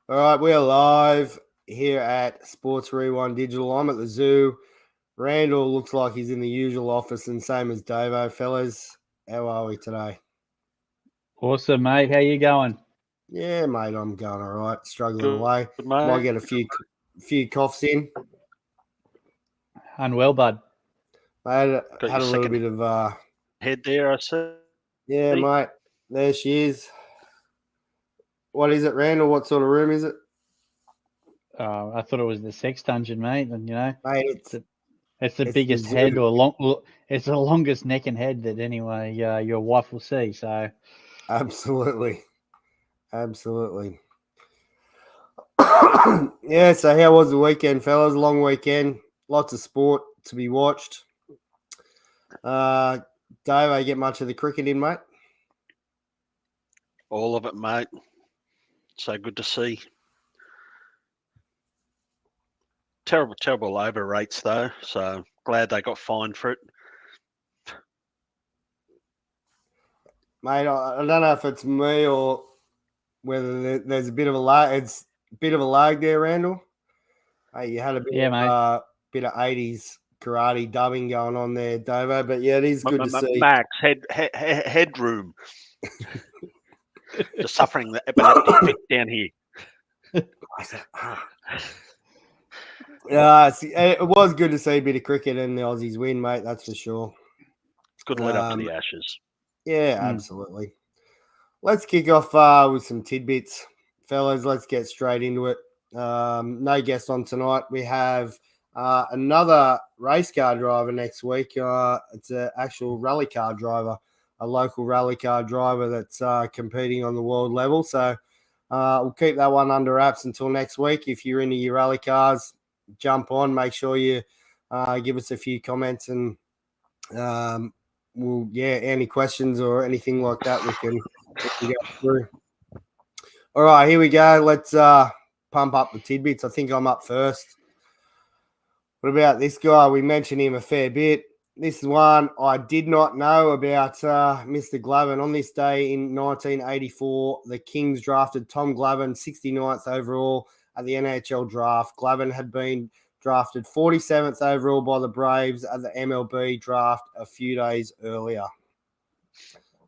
All right, we're live here at Sports Rewind Digital. I'm at the zoo. Randall looks like he's in the usual office, and same as Davo. Fellas, how are we today? Awesome, mate. How you going? Yeah, mate, I'm going all right. Struggling Good, away. mate. Might get a few coughs in. Unwell, bud. I had, Got your had a little bit of head there, I see. yeah, mate. There she is. What is it, Randall? What sort of room is it? I thought it was the sex dungeon, mate. And Mate, it's the it's the biggest zoo. head it's the longest neck and head that anyway your wife will see. So Absolutely. Yeah, so how was the weekend, fellas? Long weekend, lots of sport to be watched. Dave, I get much of the cricket in, mate? All of it, mate. So good to see. Terrible over rates though. So glad they got fined for it. Mate, I don't know if it's me or whether there's a bit of a lag. It's a bit of a lag there, Randall. Hey, you had a yeah, mate. bit of 80s karate dubbing going on there, Davo. But yeah, it is good to see. Max, headroom. Just suffering the epileptic fit down here. It was good to see a bit of cricket and the Aussies win, mate. That's for sure. It's good lead up to the Ashes. Yeah, absolutely. Let's kick off with some tidbits, fellas. Let's get straight into it. No guest on tonight. We have another race car driver next week. It's an actual rally car driver, a local rally car driver that's competing on the world level. So we'll keep that one under wraps until next week. If you're into your rally cars, jump on. Make sure you give us a few comments and any questions or anything like that we can go through. All right, here we go. Let's pump up the tidbits. I think I'm up first. What about this guy? We mentioned him a fair bit. This is one I did not know about Mr. Glavin. On this day in 1984, the Kings drafted Tom Glavin, 69th overall at the NHL draft. Glavin had been drafted 47th overall by the Braves at the MLB draft a few days earlier.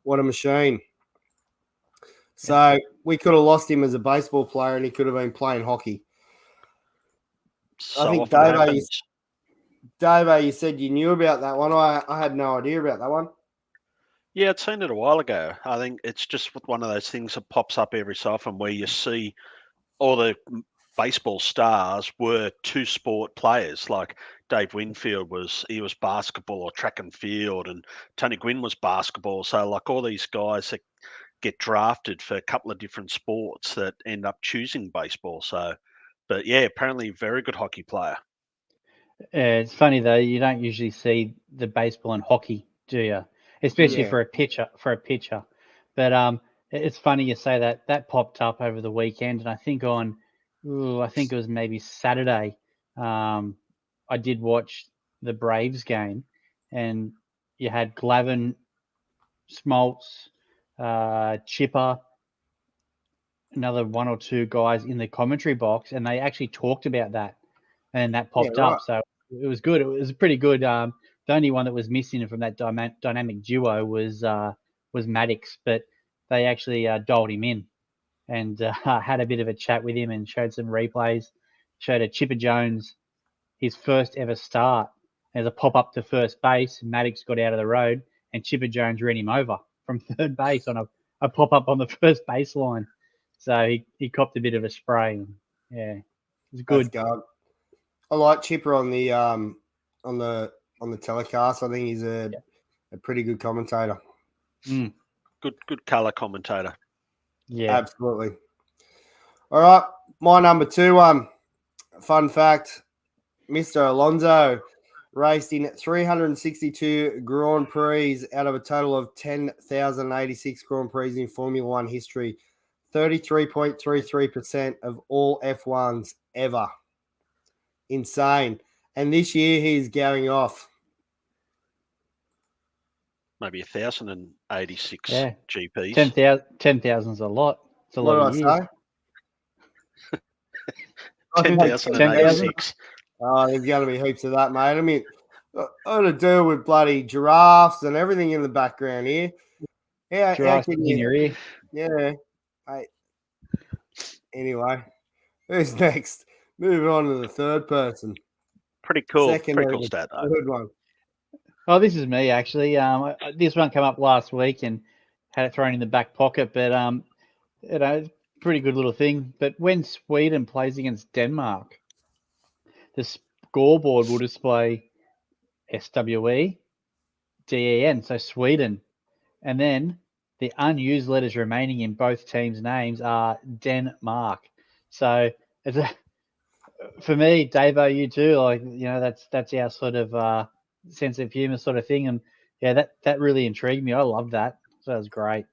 What a machine. So we could have lost him as a baseball player and he could have been playing hockey. So I think Dave, you said you knew about that one. I had no idea about that one. Yeah, I'd seen it a while ago. I think it's just one of those things that pops up every so often where you see all the baseball stars were two-sport players. Like Dave Winfield was basketball or track and field, and Tony Gwynn was basketball. So like all these guys that get drafted for a couple of different sports that end up choosing baseball. So, but yeah, apparently very good hockey player. It's funny though. You don't usually see the baseball and hockey, do you? Especially for a pitcher. But it's funny you say that. That popped up over the weekend, and I think it was maybe Saturday. I did watch the Braves game, and you had Glavin, Smoltz, Chipper, another one or two guys in the commentary box, and they actually talked about that, and that popped up. So it was good. It was pretty good. The only one that was missing from that dynamic duo was Maddox, but they actually dialed him in and had a bit of a chat with him and showed some replays. Showed a Chipper Jones, his first ever start as a pop up to first base. Maddox got out of the road and Chipper Jones ran him over from third base on a pop up on the first baseline. So he copped a bit of a spray. Yeah, it was good. I like Chipper on the telecast. I think he's a pretty good commentator. Good color commentator. Yeah, absolutely. All right, my number two one. Fun fact: Mr. Alonso raced in 362 Grand Prix out of a total of 10,086 Grand Prix in Formula One history. 33.33% of all F1s ever. Insane. And this year he's going off. Maybe 1,086 GPs. 10,000 is a lot. It's a lot of years. I think 10,086. there's going to be heaps of that, mate. I mean, I to do with bloody giraffes and everything in the background here. How Giraffes can in you? your ear. Yeah. Hey. Anyway, who's next? Moving on to the third person. Pretty cool. Second Pretty of cool the stat, though. third one. Oh, this is me actually. This one came up last week and had it thrown in the back pocket, but pretty good little thing. But when Sweden plays against Denmark, the scoreboard will display SWE, DEN, so Sweden, and then the unused letters remaining in both teams' names are Denmark. So it's for me, Davo, you too. Like that's our sort of sense of humor sort of thing, and yeah, that really intrigued me. I love that. So that was great.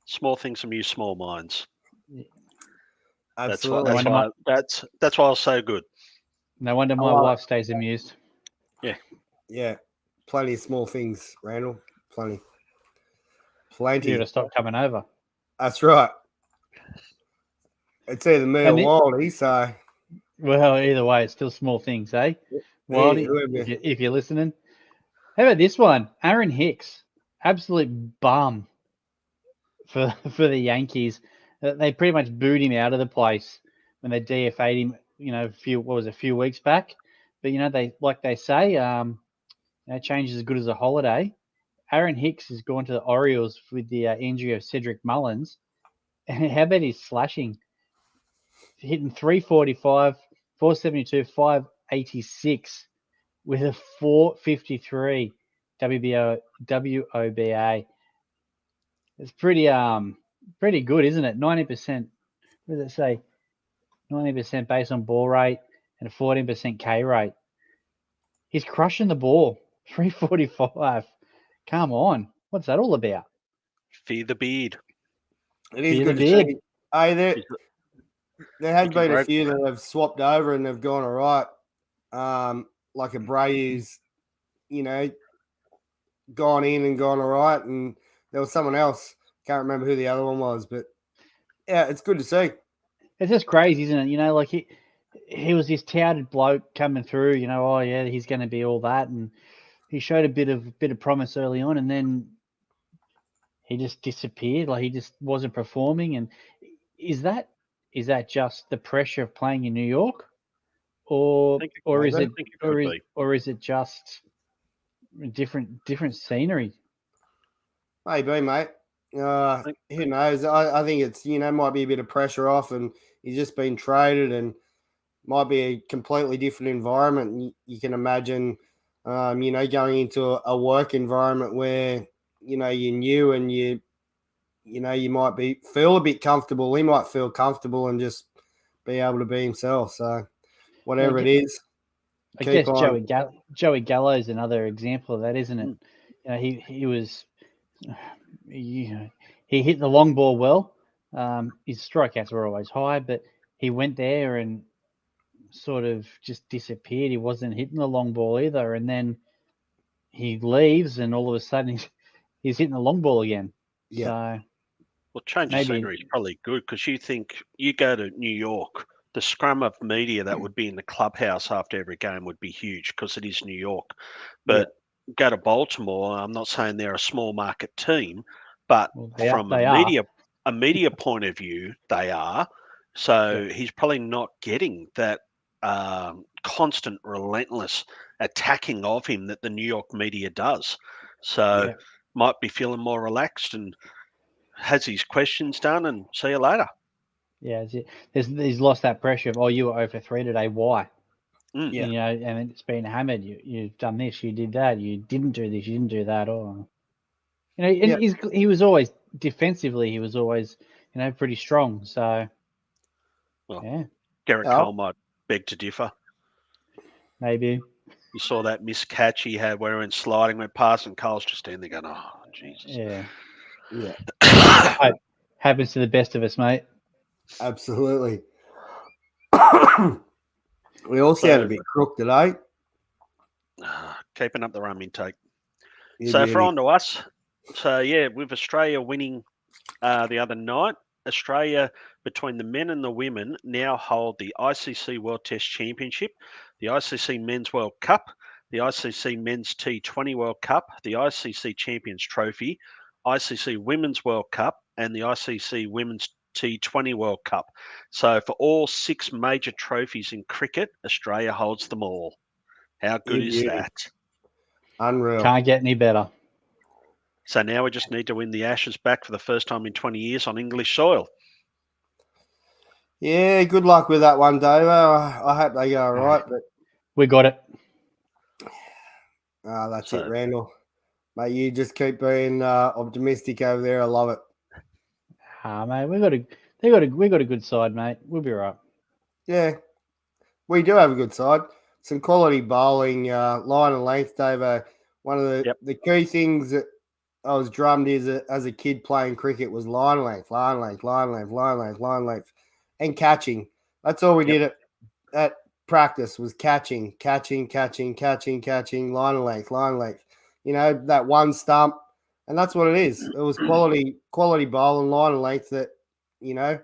Small things amuse small minds. Absolutely. That's why I was so good. No wonder my wife stays amused. Yeah. Plenty of small things, Randall. Plenty. You to stop coming over. That's right. It's either me or Wildy, so. Well, either way, it's still small things, eh? Wildy, if you're listening. How about this one? Aaron Hicks, absolute bum for the Yankees. They pretty much booed him out of the place when they DFA'd him, a few weeks back. But, they say, change is as good as a holiday. Aaron Hicks has gone to the Orioles with the injury of Cedric Mullins. And how about his slashing? Hitting 345, 472, 586 with a 453 WOBA. It's pretty good, isn't it? 90%. What does it say? 90% base on ball rate and a 14% K rate. He's crushing the ball. 345. Come on. What's that all about? Feed the beard. It is good to see. Hey, there has been a few that have swapped over and they've gone all right. Like Abreu's, gone in and gone all right. And there was someone else. Can't remember who the other one was, but yeah, it's good to see. It's just crazy, isn't it? Like he was this touted bloke coming through, oh yeah, he's going to be all that. And he showed a bit of promise early on, and then he just disappeared. Like he just wasn't performing. And is that just the pressure of playing in New York, or is it just different scenery? Maybe, mate. Who knows? I think it's might be a bit of pressure off, and he's just been traded, and might be a completely different environment. You can imagine, going into a work environment where you're new and you might feel a bit comfortable. He might feel comfortable and just be able to be himself. So whatever it is, I guess Joey Gallo is another example of that, isn't it? He was, he hit the long ball well. His strikeouts were always high, but he went there and sort of just disappeared. He wasn't hitting the long ball either, and then he leaves, and all of a sudden he's hitting the long ball again. Yeah. So, well, change of scenery is probably good because you go to New York, the scrum of media that would be in the clubhouse after every game would be huge because it is New York. But go to Baltimore, I'm not saying they're a small market team, but from a media point of view, they are. So he's probably not getting that constant, relentless attacking of him that the New York media does. So might be feeling more relaxed and has his questions done and see you later. Yeah, he's lost that pressure of, you were 0 for 3 today. Why? And it's been hammered. You've done this, you did that, you didn't do this, you didn't do that, or he was always defensively. He was always pretty strong. So Garrett Cole might beg to differ. Maybe. You saw that miscatch he had where he went sliding, went past, and Cole's just standing there going, oh, Jesus. Yeah. Happens to the best of us, mate. Absolutely. We all sound a bit crooked today. Keeping up the rum intake. For on to us. So, with Australia winning the other night, Australia between the men and the women now hold the ICC World Test Championship, the ICC Men's World Cup, the ICC Men's T20 World Cup, the ICC Champions Trophy, ICC Women's World Cup, and the ICC Women's T20 World Cup. So for all 6 major trophies in cricket, Australia holds them all. How good is that? Unreal. Can't get any better. So now we just need to win the Ashes back for the first time in 20 years on English soil. Yeah, good luck with that one, Dave. I hope they go all right, but We got it. that's it, Randall. Mate, you just keep being optimistic over there. I love it. Mate, we got a good side, mate. We'll be all right. Yeah, we do have a good side. Some quality bowling, line and length, Dave. One of the key things that I was drummed as a kid playing cricket was line length, and catching. That's all we did at practice was catching, line and length. You know, that one stump, and that's what it is. It was quality bowling, line and length that, you know,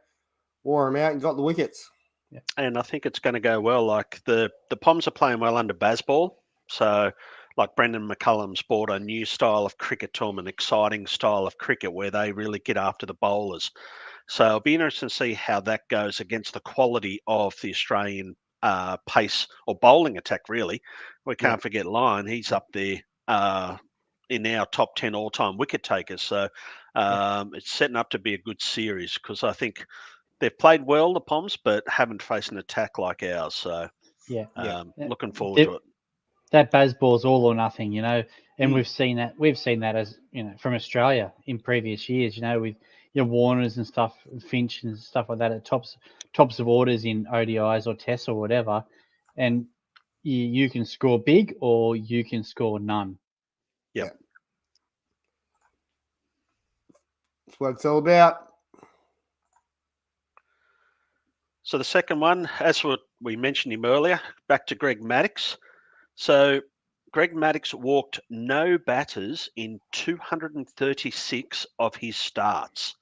wore them out and got the wickets. Yeah. And I think it's going to go well. Like the Poms are playing well under Bazball. So like Brendan McCullum's brought a new style of cricket to them, an exciting style of cricket where they really get after the bowlers. So it'll be interesting to see how that goes against the quality of the Australian pace or bowling attack, really. We can't forget Lyon. He's up there in our top 10 all-time wicket takers. So it's setting up to be a good series because I think they've played well, the Poms, but haven't faced an attack like ours. So looking forward to it. That Bazball's all or nothing, you know, and we've seen that as, you know, from Australia in previous years, you know, with your Warners and stuff, Finch and stuff like that at tops of orders in ODIs or tests or whatever, and you can score big or you can score none. Yep. That's what it's all about. So the second one, as we mentioned him earlier, back to Greg Maddux. So Greg Maddux walked no batters in 236 of his starts.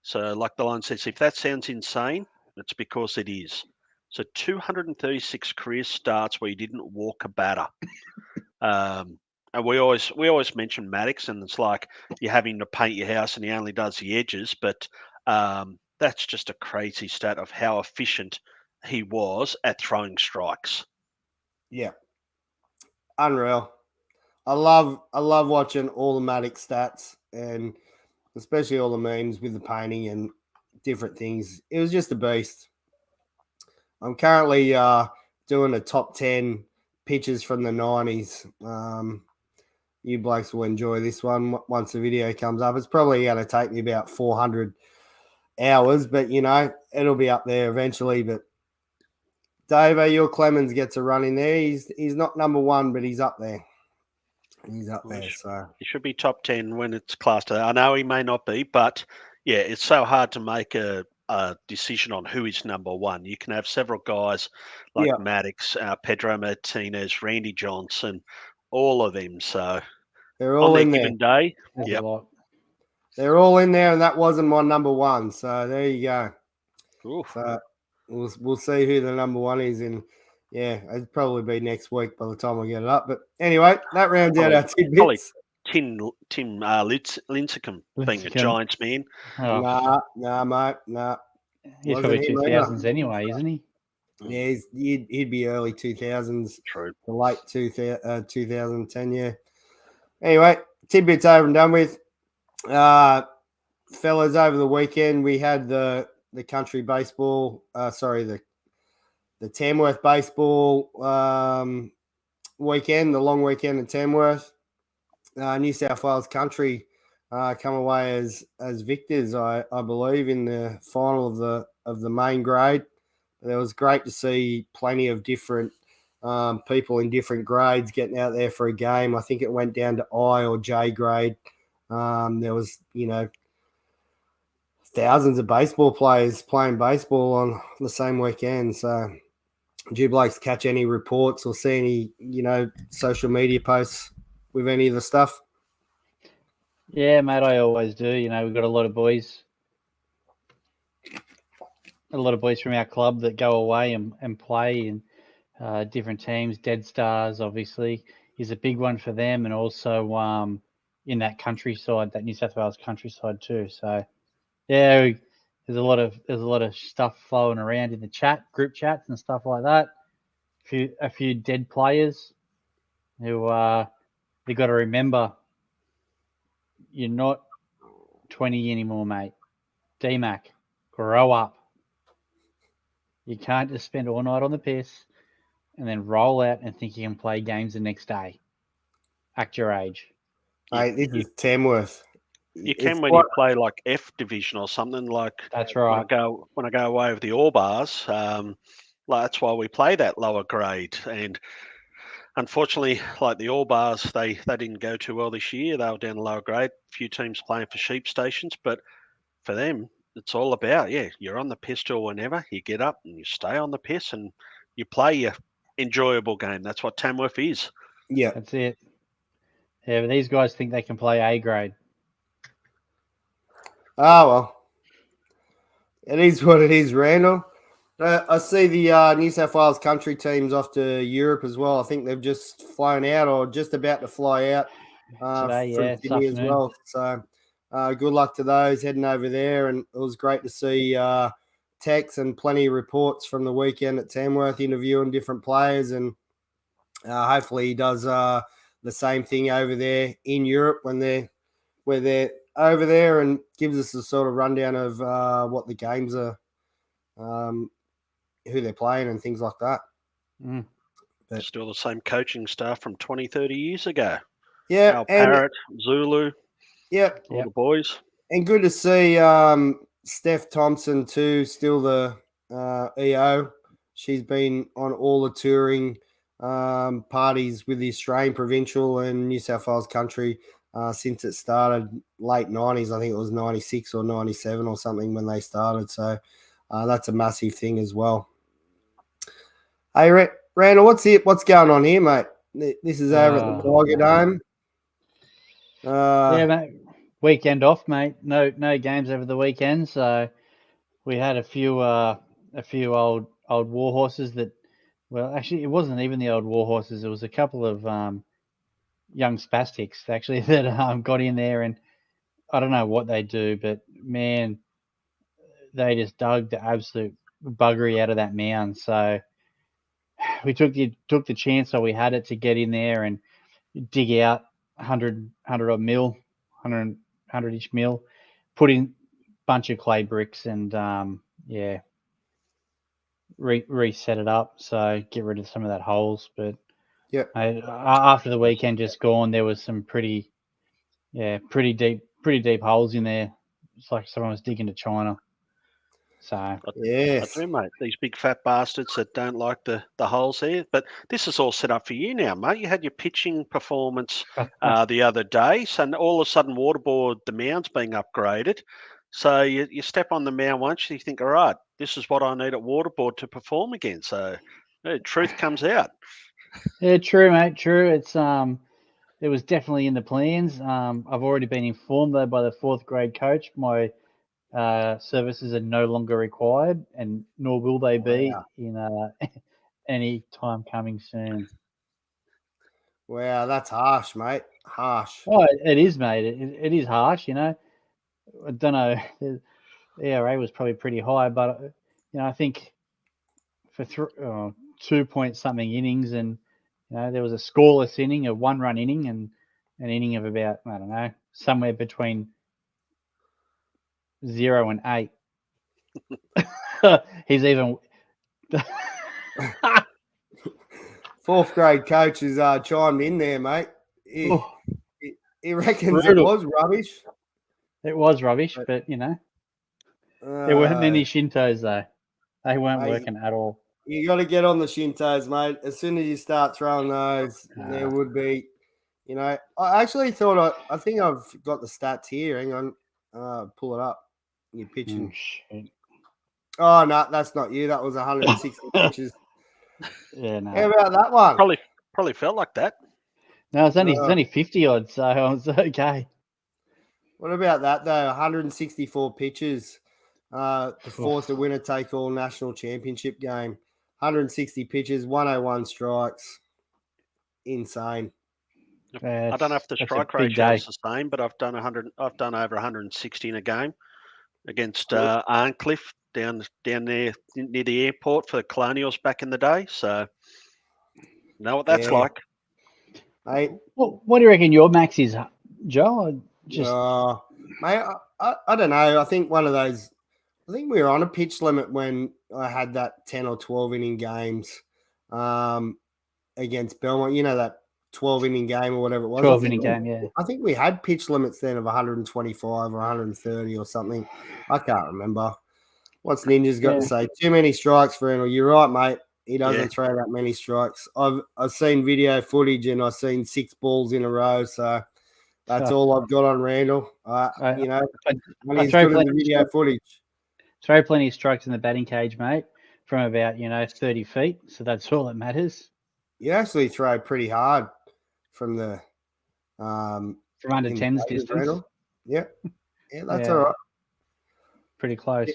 So like the line says, if that sounds insane, it's because it is. So 236 career starts where he didn't walk a batter. And we always mention Maddux, and it's like you're having to paint your house and he only does the edges, but that's just a crazy stat of how efficient he was at throwing strikes. Yeah. Unreal. I love watching all the Maddux stats and especially all the memes with the painting and different things. It was just a beast. I'm currently doing a top 10 pictures from the 90s. You blokes will enjoy this one once the video comes up. It's probably going to take me about 400 hours, but, you know, it'll be up there eventually. But Dave, your Clemens gets a run in there. He's not number one, but he's up there. He's up there. So he should be top 10 when it's classed. I know he may not be, but yeah, it's so hard to make a decision on who is number one. You can have several guys like Maddux, Pedro Martinez, Randy Johnson, all of them. So they're all in there. Given day, they're all in there, and that wasn't my number one. So there you go. Oof. So we'll see who the number one is, and yeah, it'll probably be next week by the time I get it up. But anyway, that rounds out our tidbits. Tim Lincecum being a Giants man. Nah, mate, nah. He's probably 2000s anyway, isn't he? Yeah, he'd be early 2000s. True. The late 2010, yeah. Anyway, tidbits over and done with. Fellas, over the weekend we had the country baseball, the Tamworth baseball weekend, the long weekend in Tamworth. New South Wales country come away as victors, I believe, in the final of the main grade. It was great to see plenty of different people in different grades getting out there for a game. I think it went down to I or J grade. There was, you know, thousands of baseball players playing baseball on the same weekend. So did you blokes catch any reports or see any, you know, social media posts with any of the stuff? Yeah, mate, I always do. You know, we've got a lot of boys a lot of boys from our club that go away and play in different teams. Dead Stars, obviously, is a big one for them, and also in that countryside, that New South Wales countryside too. So, yeah, there's a lot of stuff flowing around in the group chats and stuff like that. A few dead players who they got to remember, you're not 20 anymore, mate. DMAC, grow up. You can't just spend all night on the piss and then roll out and think you can play games the next day. Act your age. Mate, this is Tamworth. You can when you play like F division or something. Like that's right. When I go away with the All Bars, like that's why we play that lower grade. And unfortunately, like the All Bars, they didn't go too well this year. They were down lower grade. A few teams playing for sheep stations, but for them, it's all about you're on the piss till whenever you get up and you stay on the piss and you play your enjoyable game. That's what Tamworth is. Yeah, that's it. Yeah, but these guys think they can play A grade. Oh, well. It is what it is, Randall. I see the New South Wales country teams off to Europe as well. I think they've just flown out or just about to fly out Today, from Sydney as well. So good luck to those heading over there. And it was great to see Tex and plenty of reports from the weekend at Tamworth interviewing different players. And hopefully he does the same thing over there in Europe where they're over there and gives us a sort of rundown of what the games are, who they're playing and things like that. But still the same coaching staff from 20, 30 years ago. Yeah. Al Parrott, Zulu. Yep. All the boys. And good to see Steph Thompson too, still the EO. She's been on all the touring parties with the Australian Provincial and New South Wales Country since it started late 90s. I think it was 96 or 97 or something when they started. So that's a massive thing as well. Hey, Randall, what's going on here, mate? This is over at the Tiger Dome. Yeah, mate. Weekend off, mate. No games over the weekend, so we had a few old war horses that. Well, actually, it wasn't even the old war horses. It was a couple of young spastics actually that got in there, and I don't know what they do, but man, they just dug the absolute buggery out of that mound. So we took the chance while we had it to get in there and dig out 100 odd mil, 100-ish mil, put in a bunch of clay bricks and reset it up. So get rid of some of that holes. But yeah, after the weekend just gone, there was some pretty deep holes in there. It's like someone was digging to China. So yes, I do, mate. These big fat bastards that don't like the holes there. But this is all set up for you now, mate. You had your pitching performance the other day, so all of a sudden waterboard the mound's being upgraded. So you step on the mound once, you think, all right, this is what I need at waterboard to perform again. So truth comes out. Yeah, true, mate. True. It's it was definitely in the plans. I've already been informed though by the 4th grade coach my services are no longer required, and nor will they be in any time coming soon. Wow, that's harsh, mate. Harsh. Oh, it is, mate. It is harsh, you know. I don't know. The ERA was probably pretty high, but I think for 2-point-something innings, and there was a scoreless inning, a 1-run inning, and an inning of about, I don't know, somewhere between 0 and 8. He's even 4th grade coach has chimed in there, mate. He reckons it was rubbish. It was rubbish, but there weren't many Shintos though. They weren't working at all. You got to get on the Shintos, mate. As soon as you start throwing those, there would be, I actually thought I think I've got the stats here. Hang on, pull it up. You're pitching. Oh no, that's not you. That was 160 pitches. Yeah, no. How about that one? Probably felt like that. No, it's only 50 odd, so I was okay. What about that though? 164 pitches. to force a winner-take-all national championship game. 160 pitches, 101 strikes. Insane. I don't know if the That's a strike big ratio day. is the same, but I've done over 160 in a game against Arncliffe down there near the airport for the Colonials back in the day. So, know what that's Yeah. like. Mate, What do you reckon your max is, Joe? Just mate, I don't know. I think one of those. I think we were on a pitch limit when I had that 10 or 12 inning games against Belmont. You know, that 12 inning game or whatever it was. 12 inning game, yeah. I think we had pitch limits then of 125 or 130 or something. I can't remember. What's Ninja's got to say? Too many strikes for him. You're right, mate. He doesn't throw that many strikes. I've seen video footage and I've seen 6 balls in a row. So that's all I've got on Randall. You know, when he's good at the video footage. Throw plenty of strikes in the batting cage, mate, from about 30 feet. So that's all that matters. You actually throw pretty hard from the from under 10s distance. Randall. Yeah, that's all right. Pretty close.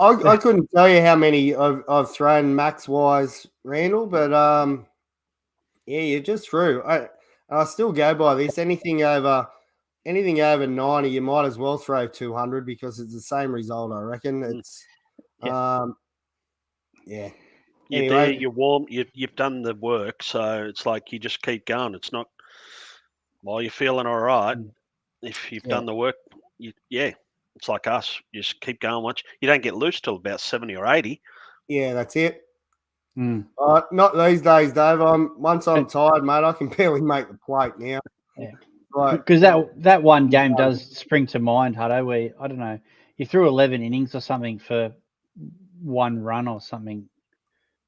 I couldn't tell you how many I've thrown max wise, Randall, but you just threw. I still go by this. Anything over 90, you might as well throw 200 because it's the same result. I reckon it's You're anyway, there, you're warm, you've done the work, so it's like you just keep going. It's not while you're feeling all right. If you've done the work, it's like us. You just keep going. Once you don't get loose till about 70 or 80. Yeah, that's it. Not these days, Dave. Once I'm tired, mate, I can barely make the plate now. Yeah, because that one game does spring to mind, Hutto, where I don't know, you threw 11 innings or something for 1 run or something.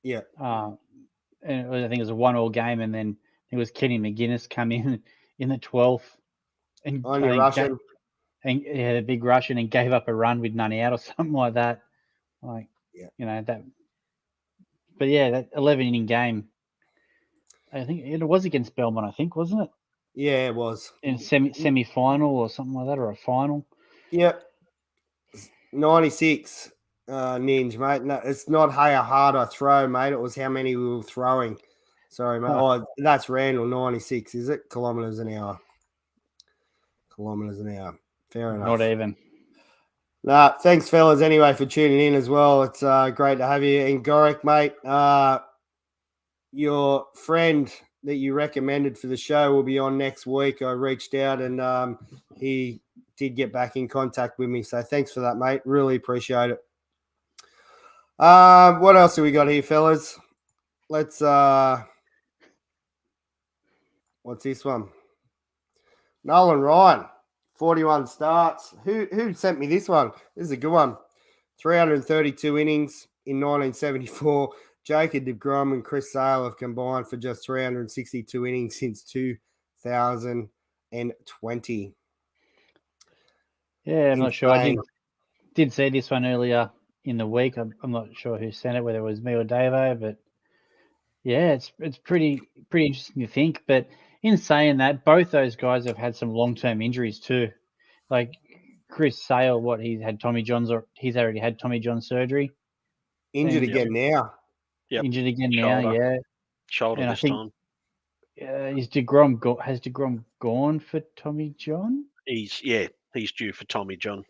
Yeah. And I think it was a 1-1 game, and then it was Kenny McGuinness come in the 12th and on your Russian. And had a big Russian and gave up a run with none out or something like that. Like, that. But that 11 inning game, I think it was against Belmont, I think, wasn't it? Yeah, it was. In semi final or something like that, or a final. Yep. 96, Ninja, mate. No, it's not how hard I throw, mate. It was how many we were throwing. Sorry, mate. Oh, that's Randall, 96, is it? Kilometres an hour. Fair enough. Not even. Nah, thanks, fellas, anyway, for tuning in as well. It's great to have you. And Gorick, mate, your friend that you recommended for the show will be on next week. I reached out and he did get back in contact with me. So thanks for that, mate. Really appreciate it. What else have we got here, fellas? Let's what's this one? Nolan Ryan. 41 starts. Who sent me this one? This is a good one. 332 innings in 1974. Jacob deGrom and Chris Sale have combined for just 362 innings since 2020. Yeah, I'm not sure. I did see this one earlier in the week. I'm not sure who sent it, whether it was me or Davo, but it's pretty interesting to think. But in saying that, both those guys have had some long-term injuries too. Like Chris Sale, he's had Tommy John's, or he's already had Tommy John surgery. Injured again now. Yep. Injured again now, yeah. Shoulder this time. Has DeGrom gone for Tommy John? He's due for Tommy John.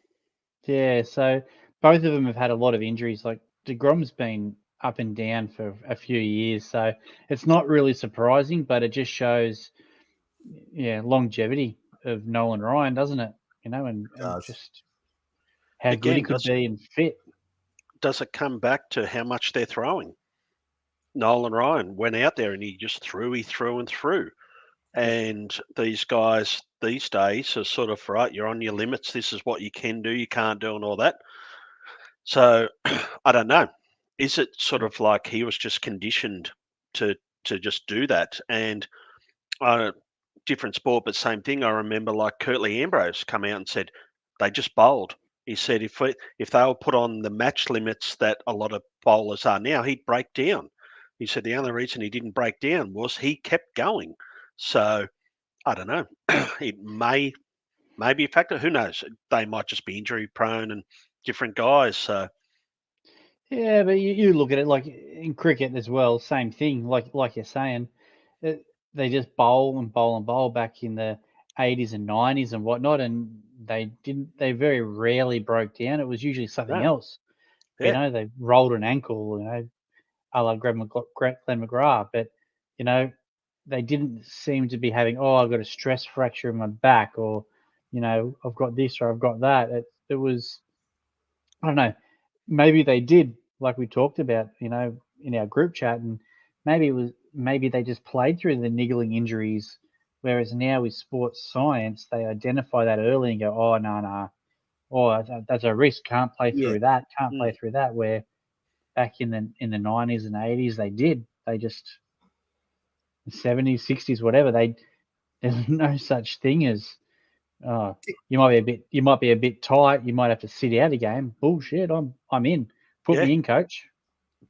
Yeah, so both of them have had a lot of injuries. Like DeGrom's been up and down for a few years, so it's not really surprising, but it just shows longevity of Nolan Ryan, doesn't it? And just how good he could be and fit. Does it come back to how much they're throwing? Nolan Ryan went out there and he just threw and threw. And these guys these days are sort of, right, you're on your limits. This is what you can do, you can't do, and all that. So I don't know. Is it sort of like he was just conditioned to just do that? And different sport, but same thing. I remember like Curtly Ambrose come out and said they just bowled. He said if they were put on the match limits that a lot of bowlers are now, he'd break down. He said the only reason he didn't break down was he kept going. So I don't know. It may be a factor. Who knows? They might just be injury prone and different guys. So Yeah, but you look at it like in cricket as well, same thing. Like you're saying, they just bowl and bowl and bowl back in the 80s and 90s and whatnot, and they very rarely broke down. It was usually something no, else. yeah, They rolled an ankle, a la Glenn McGrath, but you know, they didn't seem to be having, oh, I've got a stress fracture in my back, or I've got this or I've got that. It was, I don't know, maybe they did, like we talked about, in our group chat, and maybe they just played through the niggling injuries, whereas now with sports science, they identify that early and go, oh, no, oh, that's a risk, can't play Yeah. through that, can't play through that, where back in the 90s and 80s, they just, the 70s, 60s, whatever, there's no such thing as, oh, you might be a bit tight, you might have to sit out a game. Bullshit, I'm in. Put yeah, me in, coach.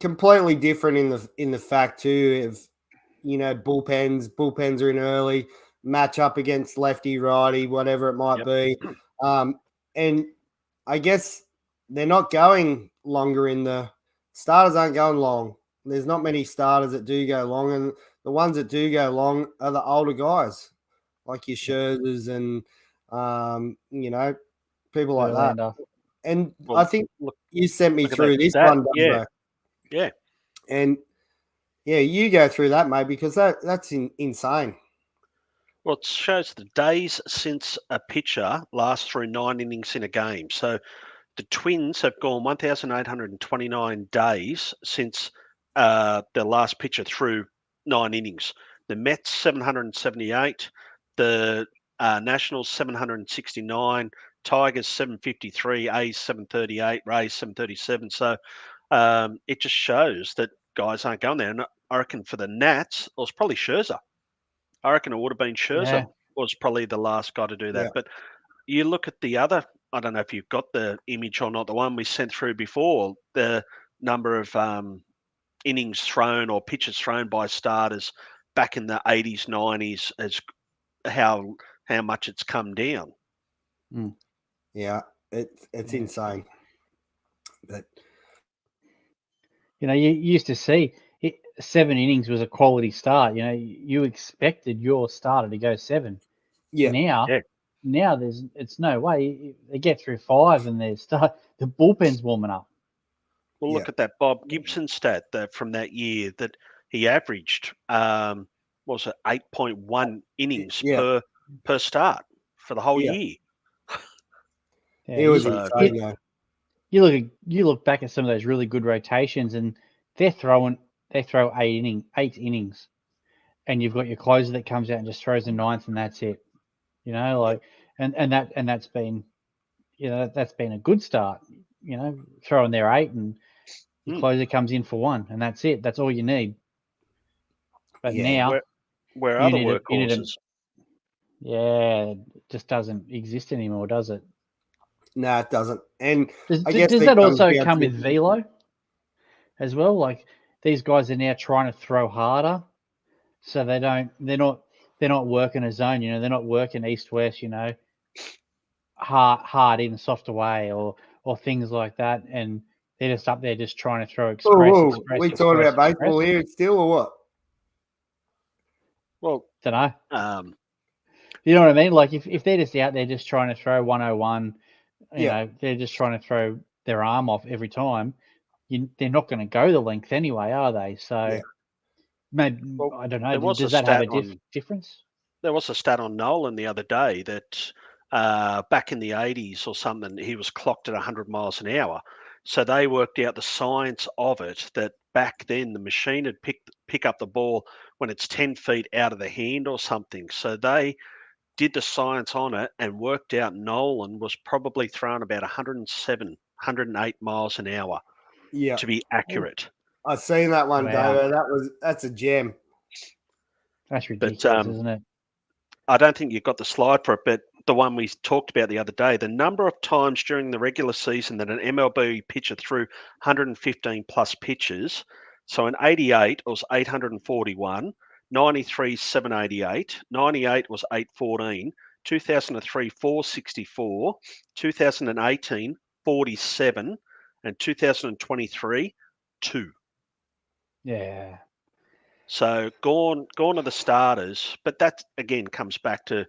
Completely different in the fact too of bullpens are in early, match up against lefty, righty, whatever it might yep. be. And I guess they're not going longer in the starters aren't going long. There's not many starters that do go long, and the ones that do go long are the older guys, like your Scherzers and people like that. Verlander. And Well, I think you sent me look at through that this stat. one, Yeah, Dubbo. yeah. And yeah, you go through that, mate, because that's insane. Well, it shows the days since a pitcher lasts through 9 innings in a game. So the Twins have gone 1,829 days since their last pitcher threw 9 innings. The Mets 778, the Nationals 769, Tigers 753, A's 738, Rays 737. So it just shows that guys aren't going there. And I reckon for the Nats, it was probably Scherzer. I reckon it would have been Scherzer Yeah. was probably the last guy to do that. Yeah. But you look at the other, I don't know if you've got the image or not, the one we sent through before, the number of innings thrown or pitches thrown by starters back in the 80s, 90s, as how much it's come down. Yeah, it's insane. But you used to see 7 innings was a quality start. You expected your starter to go 7. yeah, Now it's no way. They get through 5 and the bullpen's warming up. Well, look at that Bob Gibson stat from that year that he averaged, was it 8.1 innings per start for the whole year. Yeah, it was insane though. You look back at some of those really good rotations, and they throw 8 innings, and you've got your closer that comes out and just throws the 9th, and that's it. And that's been, that's been a good start. Throwing their 8, and the closer comes in for 1, and that's it. That's all you need. But now, where other workhorses, it just doesn't exist anymore, does it? No, it doesn't. And does that that also come with velo as well? Like, these guys are now trying to throw harder, so they're not working a zone. They're not working east-west. Hard in, soft away, or things like that, and they're just up there just trying to throw express. We talking about baseball here still, or what? Well, don't know. You know what I mean? Like, if they're just out there just trying to throw 101, they're just trying to throw their arm off every time. They're not going to go the length anyway, are they? So maybe, I don't know. Does that have a difference? There was a stat on Nolan the other day that back in the 80s or something, he was clocked at 100 miles an hour. So they worked out the science of it, that back then the machine would pick up the ball when it's 10 feet out of the hand or something. So they did the science on it and worked out Nolan was probably thrown about 107, 108 miles an hour to be accurate. I've seen that one, Dave. That's a gem. That's ridiculous, isn't it? I don't think you've got the slide for it, but the one we talked about the other day, the number of times during the regular season that an MLB pitcher threw 115 plus pitches. So in 88, it was 841, 93, 788, 98 was 814, 2003, 464, 2018, 47, and 2023, 2. Yeah. So gone are the starters, but that again comes back to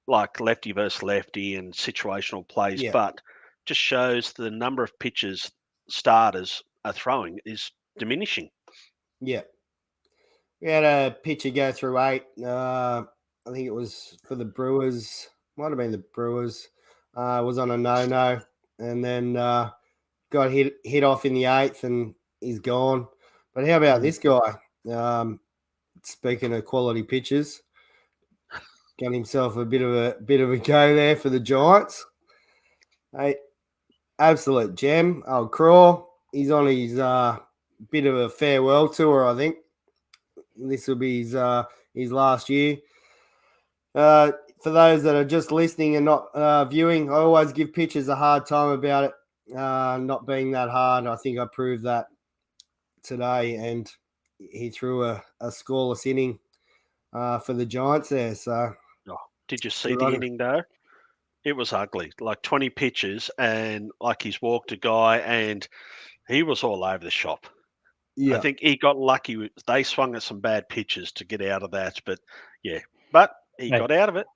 like lefty versus lefty and situational plays, Yeah. but just shows the number of pitches starters are throwing is diminishing. Yeah. We had a pitcher go through 8. I think it was for the Brewers. Might have been the Brewers. Was on a no-no, and then got hit off in the 8th, and he's gone. But how about this guy? Speaking of quality pitchers, got himself a bit of a go there for the Giants. Hey, absolute gem. Oh, Craw. He's on his bit of a farewell tour, I think. This will be his last year. For those that are just listening and not viewing, I always give pitchers a hard time about it not being that hard. I think I proved that today, and he threw a scoreless inning for the Giants there. So, did you see the inning though? It was ugly, like 20 pitches, and like he's walked a guy, and he was all over the shop. yeah, I think he got lucky. They swung at some bad pitches to get out of that, but he got out of it.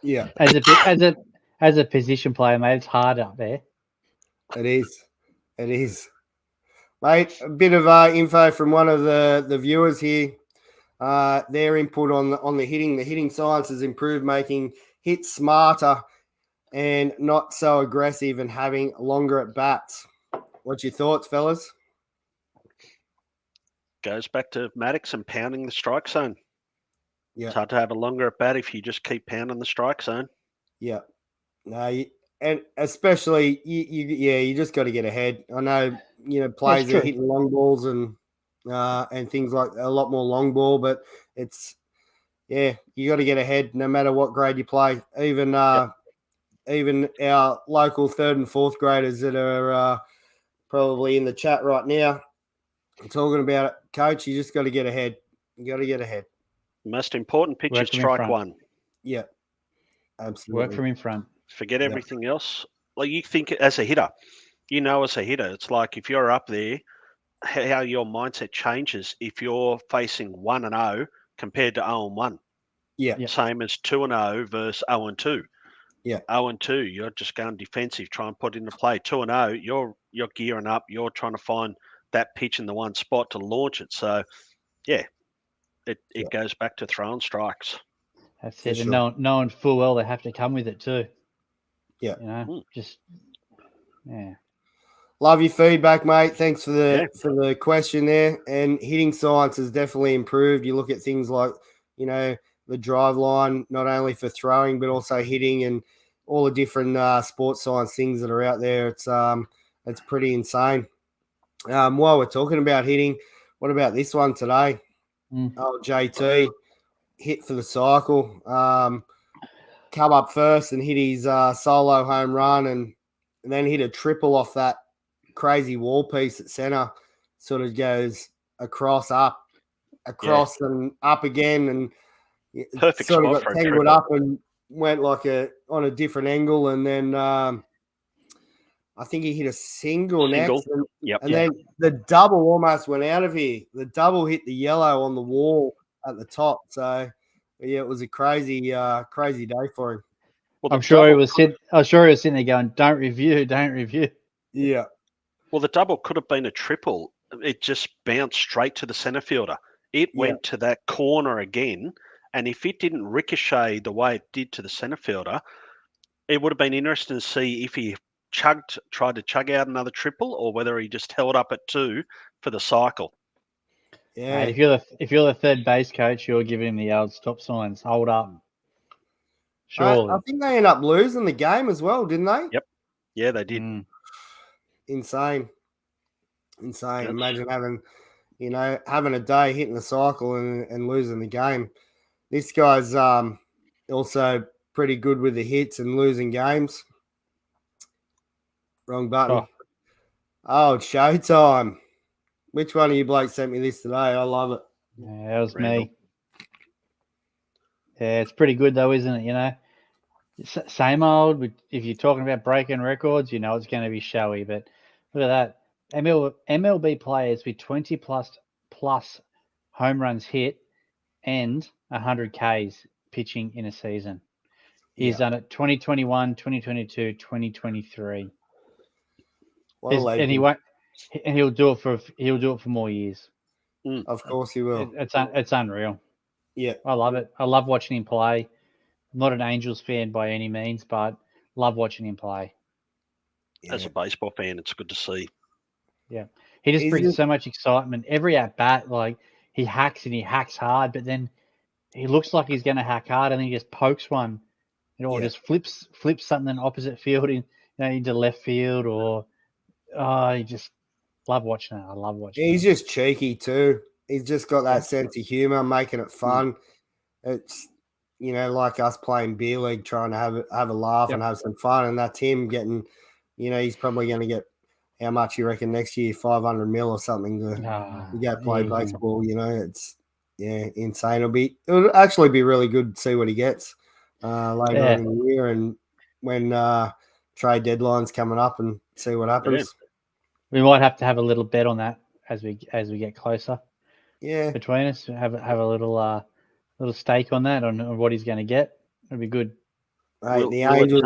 Yeah, as a position player, mate, it's hard up there. It is, mate. A bit of info from one of the viewers here. Their input on the hitting. The hitting science has improved, making hits smarter and not so aggressive, and having longer at bats. What's your thoughts, fellas? Goes back to Maddox and pounding the strike zone. Yeah, it's hard to have a longer at bat if you just keep pounding the strike zone. Yeah, no, and especially you just got to get ahead. I know players are hitting long balls and things like a lot more long ball, but it's you got to get ahead no matter what grade you play. Even even our local 3rd and 4th graders that are probably in the chat right now talking about it, coach. You just got to get ahead. You got to get ahead. Most important pitch is strike one. Yeah, absolutely. Work from in front. Forget everything else. Like you think as a hitter, as a hitter, it's like if you're up there, how your mindset changes if you're facing 1-0 compared to 0-1. Yeah. Same as 2-0 versus 0-2. Yeah. 0-2, you're just going defensive, try and put into play. 2-0, you're gearing up, you're trying to find that pitch in the one spot to launch it. So it goes back to throwing strikes. That's it. Sure. And knowing full well they have to come with it too. Yeah. Yeah. Love your feedback, mate. Thanks for the question there. And hitting science has definitely improved. You look at things like, the drive line, not only for throwing, but also hitting and all the different sports science things that are out there. It's pretty insane. While we're talking about hitting, what about this one today? Oh, JT hit for the cycle. Come up first and hit his solo home run, and then hit a triple off that crazy wall piece at center. Sort of goes across, and up again, and perfect sort of spot got tangled up and went like on a different angle, and then I think he hit a single next, and then the double almost went out of here. The double hit the yellow on the wall at the top, so it was a crazy day for him. Well, I'm sure he was sitting there going, "Don't review." Yeah. Well, the double could have been a triple. It just bounced straight to the center fielder. It went to that corner again. And if it didn't ricochet the way it did to the center fielder, it would have been interesting to see if he tried to chug out another triple, or whether he just held up at 2 for the cycle. Yeah. Mate, if you're the third base coach, you're giving him the old stop signs. Hold up. Surely. I think they ended up losing the game as well, didn't they? Yep. Yeah, they did. Insane. Imagine having a day hitting the cycle and losing the game. This guy's also pretty good with the hits and losing games. Wrong button. Oh, it's showtime. Which one of you blokes sent me this today? I love it. Yeah, that was me. Yeah, it's pretty good though, isn't it? Same old. If you're talking about breaking records, you know it's going to be showy. But look at that. MLB players with 20 plus home runs hit and 100 Ks pitching in a season. He's done it 2021, 2022, 2023. What a And legend. he won't. And he'll do it for more years. Of course he will. It's unreal. Yeah. I love it. I love watching him play. I'm not an Angels fan by any means, but love watching him play. As a baseball fan, it's good to see. Yeah. He just brings so much excitement. Every at bat, like he hacks and he hacks hard, but then he looks like he's going to hack hard and then he just pokes one, or just flips something opposite field into left field, or you just love watching it. I love watching. He's just cheeky too. He's just got that sense of humor, making it fun. It's like us playing beer league, trying to have a laugh and have some fun, and that's him getting. He's probably going to get how much you reckon next year, 500 mil or something to go play baseball. It's insane. It'll actually be really good to see what he gets later in the year, and when trade deadline's coming up, and see what happens. Yeah. We might have to have a little bet on that as we get closer. Yeah, between us, have a little stake on that on what he's going to get. It'd be good. Right, the Angels.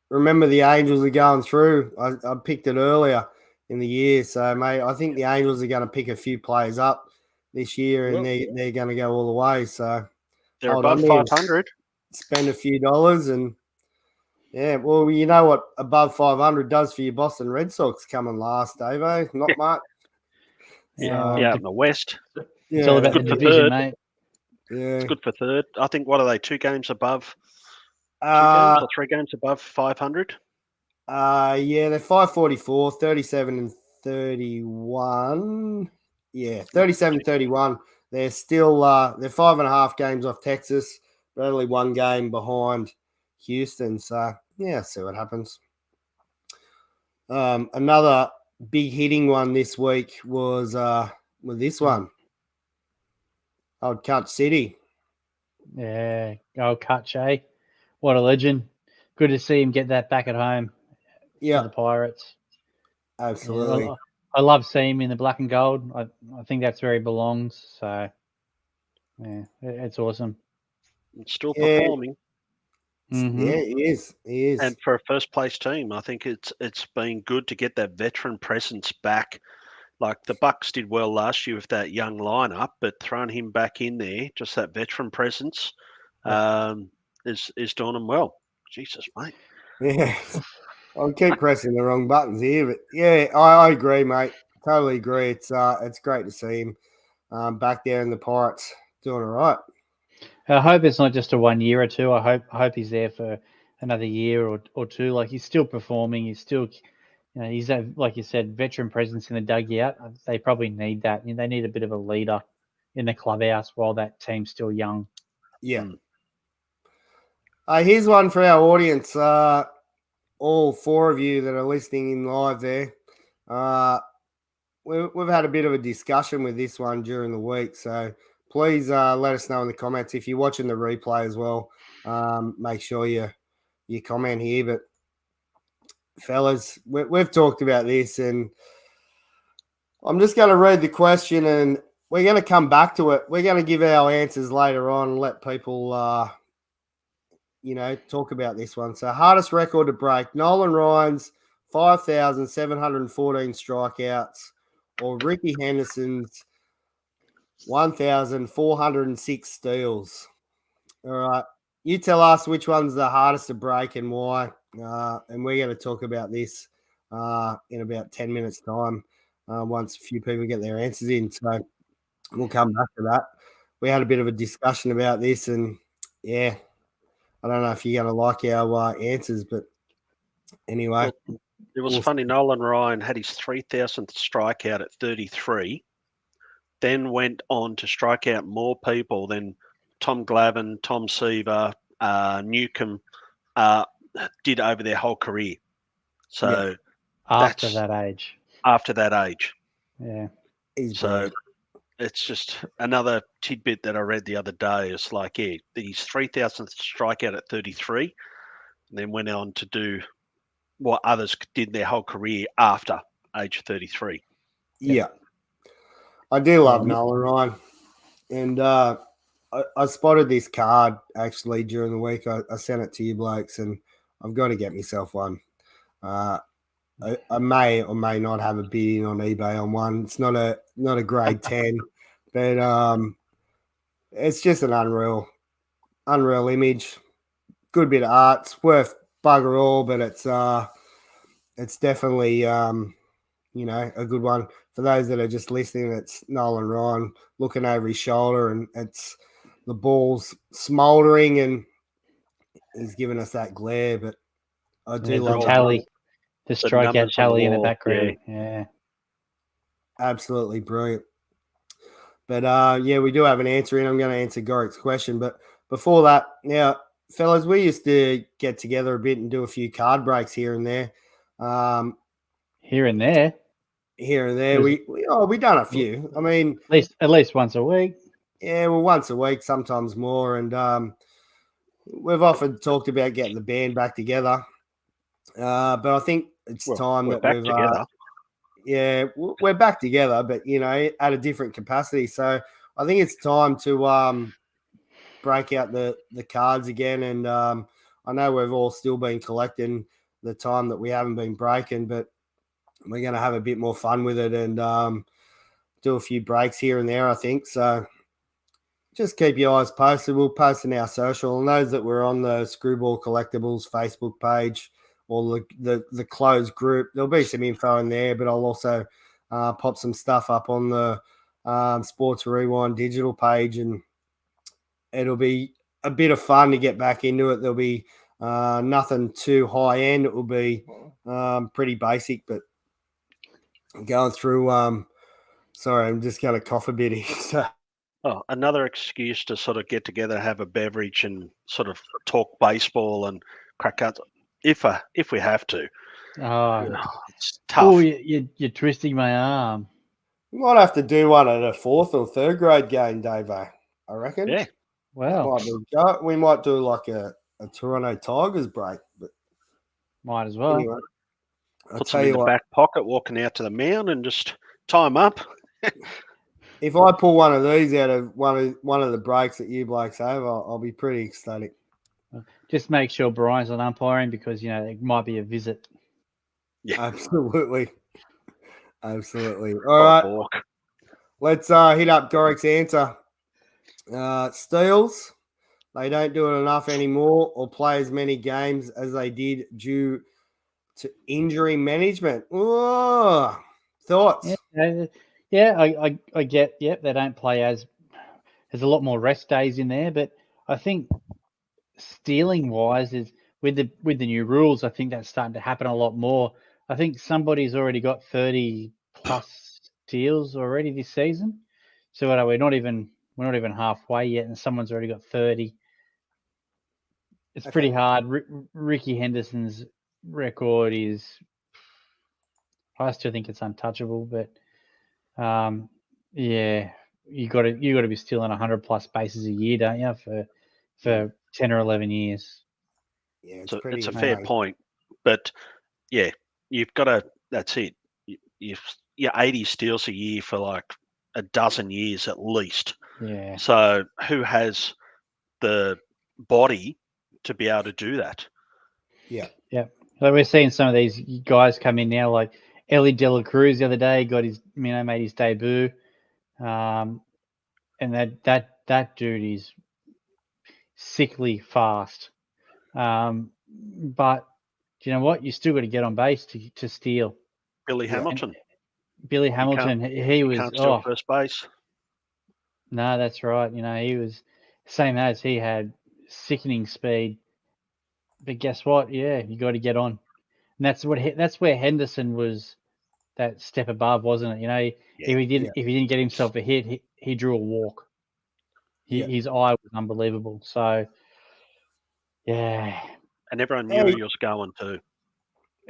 Remember, the Angels are going through. I picked it earlier in the year, so mate, I think the Angels are going to pick a few players up this year, and they're going to go all the way. So they're above 500. Spend a few dollars, and well, you know what above 500 does for your Boston Red Sox coming last, Davo? Not much. Yeah, in the West. It's all about the division, mate. Yeah, it's good for third. I think. What are they? 2 games above? 2 games or 3 games above 500? They're 544, 37 and 31. Yeah, 37-31. They're still they're 5.5 games off Texas, but only 1 game behind Houston. So see what happens. Another big hitting one this week was with this one. Old Cut City. Yeah, old Cut, eh? What a legend. Good to see him get that back at home. Yeah. For the Pirates. Absolutely. Yeah, I love seeing him in the black and gold. I think that's where he belongs. So, yeah, it's awesome. It's still performing. Mm-hmm. Yeah, he is. He is. And for a first place team, I think it's been good to get that veteran presence back. Like the Bucks did well last year with that young lineup, but throwing him back in there, just that veteran presence, is doing them well. Jesus, mate. Yeah. I'll keep pressing the wrong buttons here, but yeah, I agree, mate. Totally agree. It's great to see him back there in the Pirates doing all right. I hope it's not just a 1 year or two. I hope he's there for another year or two. Like he's still performing. He's still, he's like you said, veteran presence in the dugout. They probably need that. They need a bit of a leader in the clubhouse while that team's still young. Yeah. Here's one for our audience. All 4 of you that are listening in live there. We've had a bit of a discussion with this one during the week, so please let us know in the comments. If you're watching the replay as well, make sure you comment here. But fellas, we've talked about this, and I'm just going to read the question, and we're going to come back to it. We're going to give our answers later on and let people talk about this one. So hardest record to break: Nolan Ryan's 5,714 strikeouts, or Ricky Henderson's 1,406 steals. All right, you tell us which one's the hardest to break and why. And we're going to talk about this in about 10 minutes' time once a few people get their answers in. So we'll come back to that. We had a bit of a discussion about this, and I don't know if you're going to like our answers, but anyway. It was funny. Nolan Ryan had his 3,000th strikeout at 33, then went on to strike out more people than Tom Glavine, Tom Seaver, Newcomb did over their whole career. So after that age. Yeah. So it's just another tidbit that I read the other day. It's like, his 3,000th strikeout at 33. and then went on to do what others did their whole career after age 33. Yeah. I do love Yeah. Nolan Ryan. And I spotted this card actually during the week. I sent it to you blokes, and I've got to get myself one. I may or may not have a bid in on eBay on one. It's not a grade 10, but it's just an unreal image. Good bit of art. It's worth bugger all, but it's definitely a good one. For those that are just listening, it's Nolan Ryan looking over his shoulder, and it's the ball's smouldering, and he's giving us that glare. But I do There's love the that. tally, the strikeout numbers on the tally in the wall, background. Yeah. Absolutely brilliant. But we do have an answer in. I'm going to answer Gorik's question. But before that, now, fellas, we used to get together a bit and do a few card breaks here and there. Here and there. Here and there. We done a few. I mean, at least once a week. Yeah, well, once a week, sometimes more. And we've often talked about getting the band back together. But I think it's time that back we've together. we're back together, but at a different capacity. So I think it's time to break out the cards again. And I know we've all still been collecting the time that we haven't been breaking, but we're going to have a bit more fun with it and do a few breaks here and there, I think. So just keep your eyes posted. We'll post in our social. And those that were on the Screwball Collectibles Facebook page or the closed group, there'll be some info in there, but I'll also pop some stuff up on the Sports Rewind digital page, and it'll be a bit of fun to get back into it. There'll be nothing too high end. It will be pretty basic, but going through sorry, I'm just going to cough a bit here. So. Oh, another excuse to sort of get together, have a beverage, and sort of talk baseball and crack out if we have to. It's tough. Oh, you're twisting my arm. We might have to do one at a 4th or 3rd grade game, Dave. I reckon. Yeah. Wow. We might do like a Toronto Tigers break, but might as well. Anyway, Put some in the back pocket, walking out to the mound, and just tie them up. If I pull one of these out of one of the breaks that you blokes have, I'll be pretty ecstatic. Just make sure Brian's not umpiring because it might be a visit. Yeah, absolutely. All right, let's hit up Gorik's answer. Steals, they don't do it enough anymore or play as many games as they did due to injury management. Oh, thoughts? Yeah, I get. Yep, they don't play as. There's a lot more rest days in there, but I think stealing wise is with the new rules. I think that's starting to happen a lot more. I think somebody's already got 30 plus steals already this season. So we're not even halfway yet, and someone's already got 30. It's pretty hard. Ricky Henderson's record is. I still think it's untouchable, but. You got to be stealing 100 plus bases a year, don't you, for 10 or 11 years? Yeah, it's a fair point, but yeah, you've got to. That's it. You're 80 steals a year for like a dozen years at least. Yeah. So who has the body to be able to do that? Yeah. Yeah. Like we're seeing some of these guys come in now, like Ellie De La Cruz the other day made his debut, and that dude is sickly fast. But do you know what? You still got to get on base to steal. Billy Hamilton. Billy Hamilton, he was can't steal first base. No, that's right. He was same as he had sickening speed. But guess what? Yeah, you got to get on. And that's where Henderson was that step above, wasn't it? If he didn't get himself a hit, he drew a walk. His eye was unbelievable. So, yeah. And everyone knew he was going to.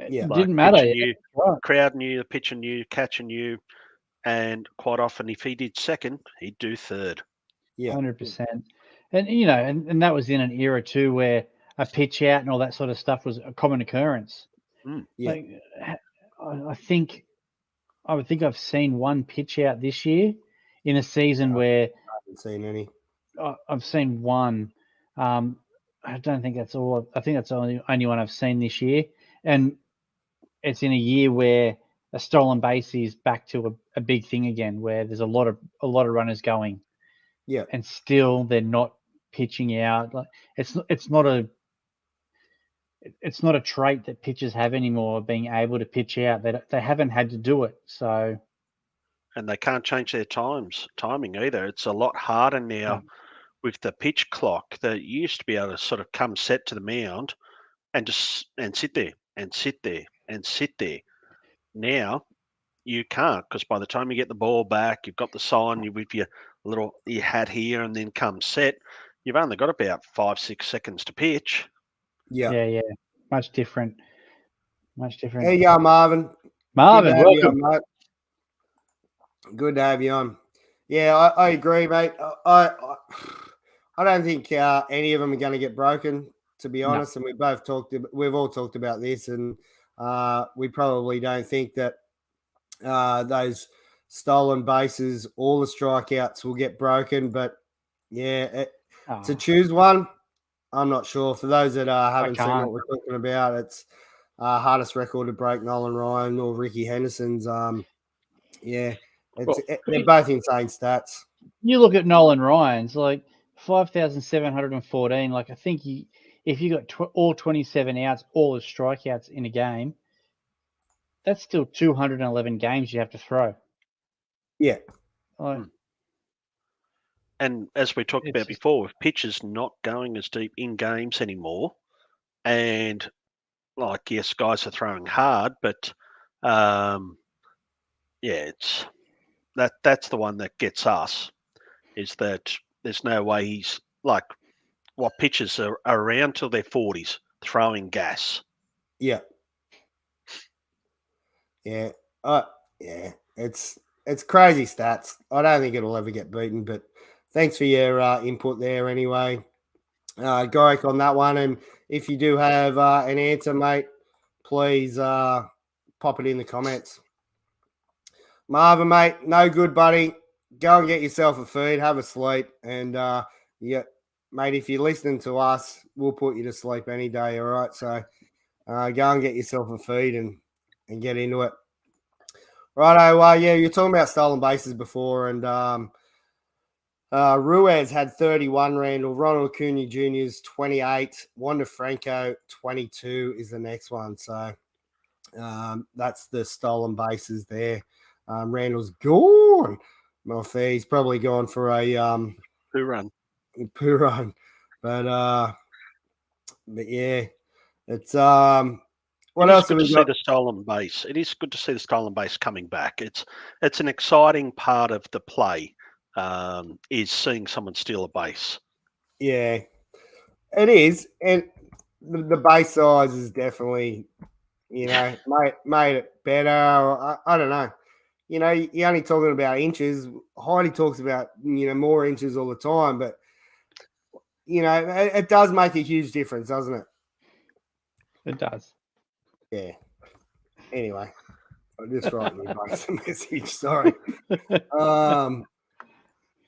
Yeah, it didn't matter. Crowd knew, the pitcher knew, catcher knew, and quite often, if he did second, he'd do third. Yeah, 100%. And and that was in an era too where a pitch out and all that sort of stuff was a common occurrence. Yeah. Like, I think I've seen one pitch out this year in a season where I haven't seen any. I've seen one. I don't think that's all. I think that's the only one I've seen this year, and it's in a year where a stolen base is back to a big thing again, where there's a lot of runners going. Yeah. And still they're not pitching out. Like it's not a trait that pitchers have anymore, being able to pitch out. They haven't had to do it. So, and they can't change their timing either. It's a lot harder now with the pitch clock. That you used to be able to sort of come set to the mound and just sit there and sit there and sit there. Now you can't, because by the time you get the ball back, you've got the sign, you with your hat here, and then come set. You've only got about 5-6 seconds to pitch. Yeah. Much different. There you go, Marvin. Marvin, welcome. On, good to have you on. Yeah, I agree, mate. I don't think any of them are going to get broken, to be honest. No. And we've all talked about this, and we probably don't think that those stolen bases, all the strikeouts will get broken. But yeah, to choose one, I'm not sure. For those that haven't seen what we're talking about, it's hardest record to break, Nolan Ryan or Ricky Henderson's. They're both insane stats. You look at Nolan Ryan's, like 5,714. Like, I think if you got all 27 outs, all the strikeouts in a game, that's still 211 games you have to throw. Yeah. And as we talked about before, with pitchers not going as deep in games anymore, and like, yes, guys are throwing hard, but it's that's the one that gets us, is that there's no way he's like what pitchers are around till their 40s throwing gas. Yeah. Yeah. It's crazy stats. I don't think it'll ever get beaten, but thanks for your input there anyway. Gorek on that one. And if you do have an answer, mate, please pop it in the comments. Marvin, mate, no good, buddy. Go and get yourself a feed, have a sleep. And, mate, if you're listening to us, we'll put you to sleep any day, all right? So go and get yourself a feed and get into it. Righto, you're talking about stolen bases before, and Ruiz had 31, Randall. Ronald Acuna Jr.'s 28. Wander Franco, 22 is the next one. So that's the stolen bases there. Randall's gone. He's probably gone for a poo run. But yeah, it's what else have we got? See the stolen base. It is good to see the stolen base coming back. It's an exciting part of the play. Is seeing someone steal a base. Yeah, it is, and the base size is definitely, made it better. I don't know. You're only talking about inches. Heidi talks about more inches all the time, but it does make a huge difference, doesn't it? It does. Yeah. Anyway, I just write you guys a message. Sorry.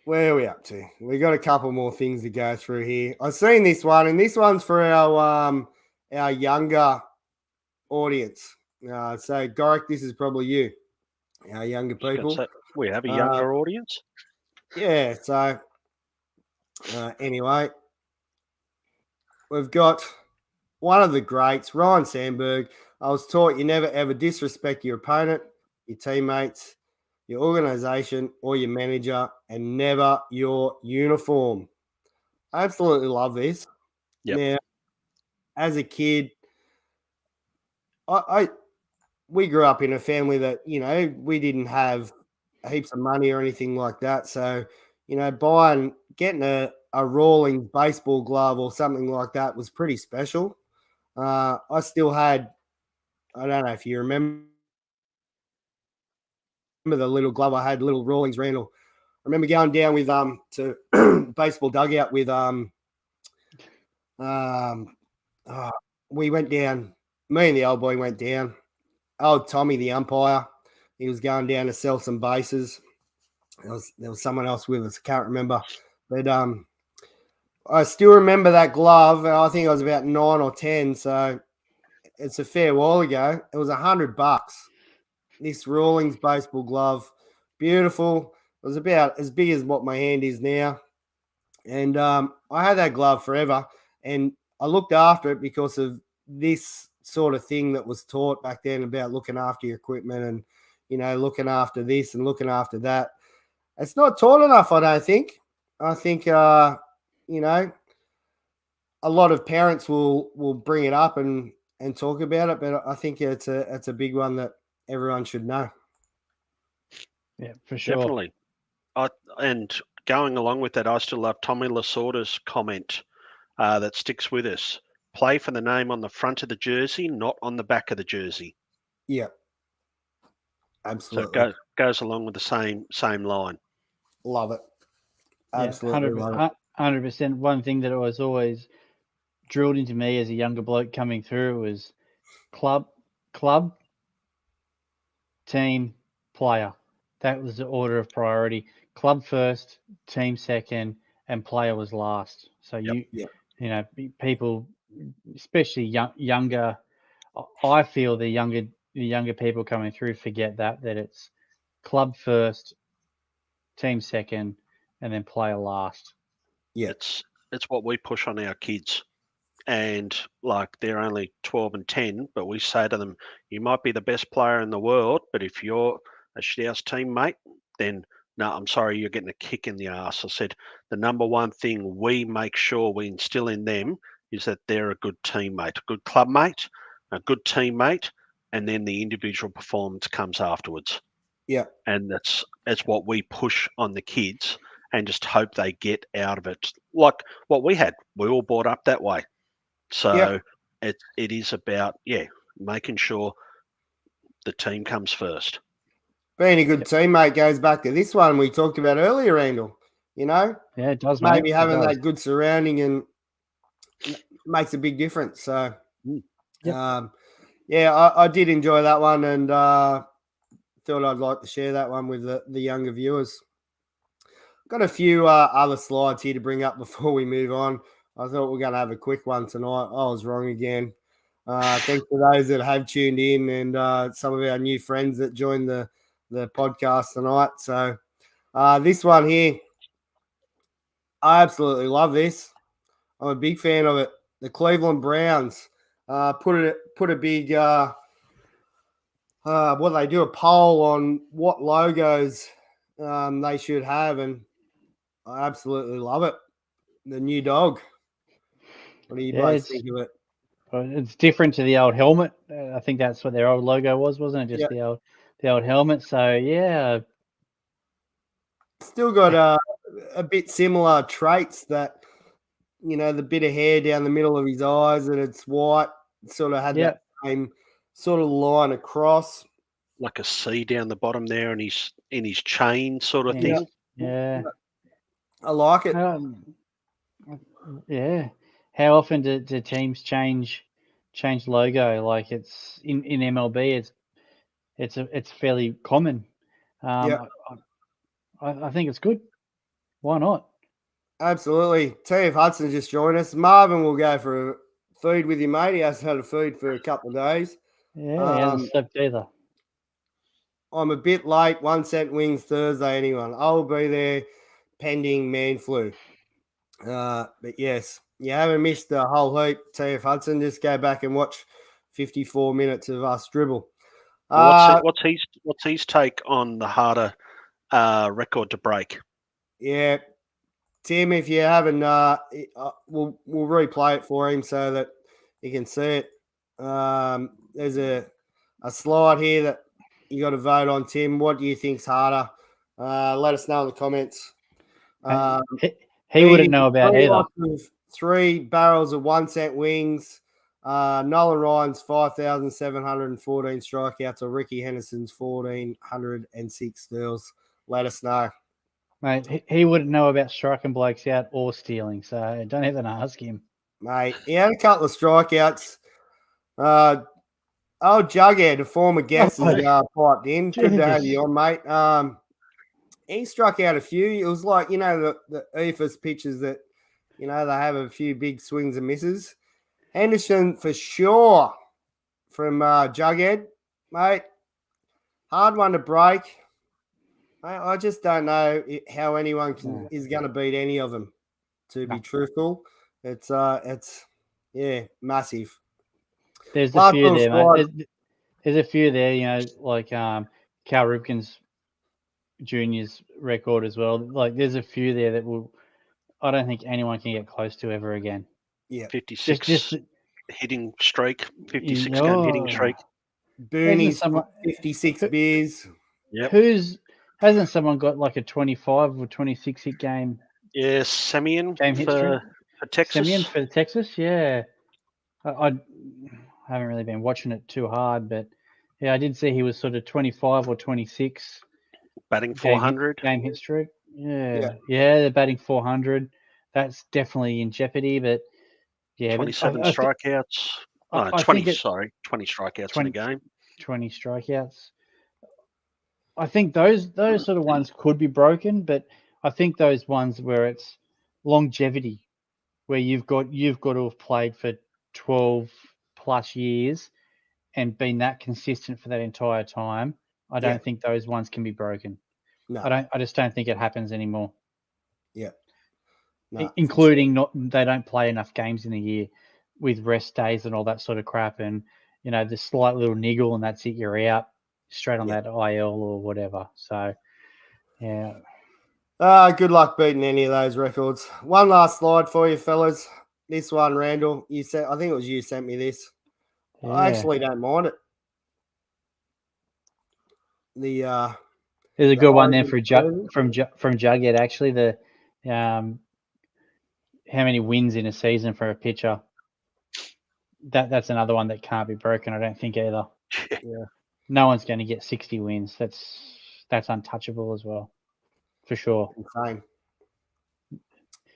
Where are we up to? We got a couple more things to go through here. I've seen this one, and this one's for our younger audience. So, Gorek, this is probably you, our younger people. We have a younger audience? Yeah, so anyway, we've got one of the greats, Ryan Sandberg. I was taught you never, ever disrespect your opponent, your teammates, your organization, or your manager, and never your uniform. I absolutely love this. Yep. Now, as a kid, we grew up in a family that, we didn't have heaps of money or anything like that. So, getting a Rawlings baseball glove or something like that was pretty special. I still had, I don't know if you remember the little glove I had, little Rawlings Randall. I remember going down with to baseball dugout with We went down. Me and the old boy went down. Old Tommy, the umpire, he was going down to sell some bases. There was someone else with us. I can't remember, but I still remember that glove. I think I was about 9 or 10, so it's a fair while ago. It was $100. This Rawlings baseball glove, beautiful. It was about as big as what my hand is now, and I had that glove forever. And I looked after it because of this sort of thing that was taught back then about looking after your equipment and looking after this and looking after that. It's not taught enough, I don't think. I think a lot of parents will bring it up and talk about it, but I think it's a big one that everyone should know. Yeah, for sure. Definitely. And going along with that, I still love Tommy Lasorda's comment that sticks with us. Play for the name on the front of the jersey, not on the back of the jersey. Yeah, absolutely. So it goes along with the same line. Love it. Absolutely love it. 100%. One thing that was always drilled into me as a younger bloke coming through was club, team, player. That was the order of priority. Club first, team second, and player was last. So people, especially younger, I feel the younger people coming through forget that it's club first, team second, and then player last. Yeah, it's what we push on our kids, and like they're only 12 and 10, but we say to them, you might be the best player in the world, but if you're a shithouse teammate, then no, I'm sorry, you're getting a kick in the ass. I said the number one thing we make sure we instill in them is that they're a good teammate, a good club mate, a good teammate, and then the individual performance comes afterwards. Yeah. And that's what we push on the kids and just hope they get out of it. Like what we had, we all brought up that way. So it is about, making sure the team comes first. Being a good teammate goes back to this one we talked about earlier, Randall. Yeah, it does. Maybe having that good surrounding and makes a big difference. So, I did enjoy that one, and thought I'd like to share that one with the younger viewers. Got a few other slides here to bring up before we move on. I thought we are going to have a quick one tonight. I was wrong again. Thanks to those that have tuned in and some of our new friends that joined the podcast tonight. So this one here, I absolutely love this. I'm a big fan of it. The Cleveland Browns put a big they do a poll on what logos they should have, and I absolutely love it. The new dog. What do you both think of it? It's different to the old helmet. I think that's what their old logo was, wasn't it? Just the old helmet. So yeah, still got a bit similar traits. That the bit of hair down the middle of his eyes, and it's white. Sort of had that same sort of line across, like a C down the bottom there, and in his chain sort of thing. Yeah, I like it. Yeah. How often do teams change logo? Like it's in MLB, it's fairly common. I think it's good. Why not? Absolutely. TF Hudson just joined us. Marvin will go for a feed with you, mate. He hasn't had a feed for a couple of days. Yeah, he hasn't slept either. I'm a bit late. 1 cent wings Thursday, anyone. I'll be there pending man flu. But yes, you haven't missed a whole heap, TF Hudson. Just go back and watch 54 minutes of us dribble. What's his take on the harder record to break? Yeah, Tim, if you haven't, we'll replay it for him so that you can see it. There's a slide here that you got to vote on, Tim. What do you think's harder? Let us know in the comments. He wouldn't know about either. 3 barrels of 1 cent wings. Nolan Ryan's 5,714 strikeouts, or Ricky Henderson's 1,406 steals. Let us know. Mate, he wouldn't know about striking blokes out or stealing, so don't even ask him. mate. He had a couple of strikeouts. Jughead, a former guest, has piped in. Good to have you on, mate. He struck out a few. It was like, the Ephus pitches that, they have a few big swings and misses. Henderson for sure from Jughead, mate. Hard one to break. I just don't know how anyone is going to beat any of them. To be truthful, it's massive. There's a few there, mate. There's a few there, like Cal Ripken's Junior's record as well. Like there's a few there that I don't think anyone can get close to ever again. Yeah, 56 hitting streak, 56 game hitting streak. Booney's 56 beers. Yep. Hasn't someone got like a 25 or 26 hit game? Yeah, Semien game for Texas. Semien for Texas, yeah. I haven't really been watching it too hard, but yeah, I did see he was sort of 25 or 26. Batting 400. Game hit streak. Yeah, they're batting 400. That's definitely in jeopardy, but yeah. 27 strikeouts. 20 strikeouts in a game. 20 strikeouts. I think those sort of ones could be broken, but I think those ones where it's longevity, where you've got to have played for 12 plus years and been that consistent for that entire time, I don't think those ones can be broken. No. I just don't think it happens anymore. Yeah. No, including they don't play enough games in a year with rest days and all that sort of crap, and the slight little niggle and that's it, you're out straight on that IL or whatever. So yeah. Good luck beating any of those records. One last slide for you, fellas. This one, Randall, I think it was you sent me this. Yeah. I actually don't mind it. There's a good one there from Jughead, actually. The how many wins in a season for a pitcher? That's another one that can't be broken, I don't think either. Yeah. No one's going to get 60 wins. That's untouchable as well, for sure. Insane.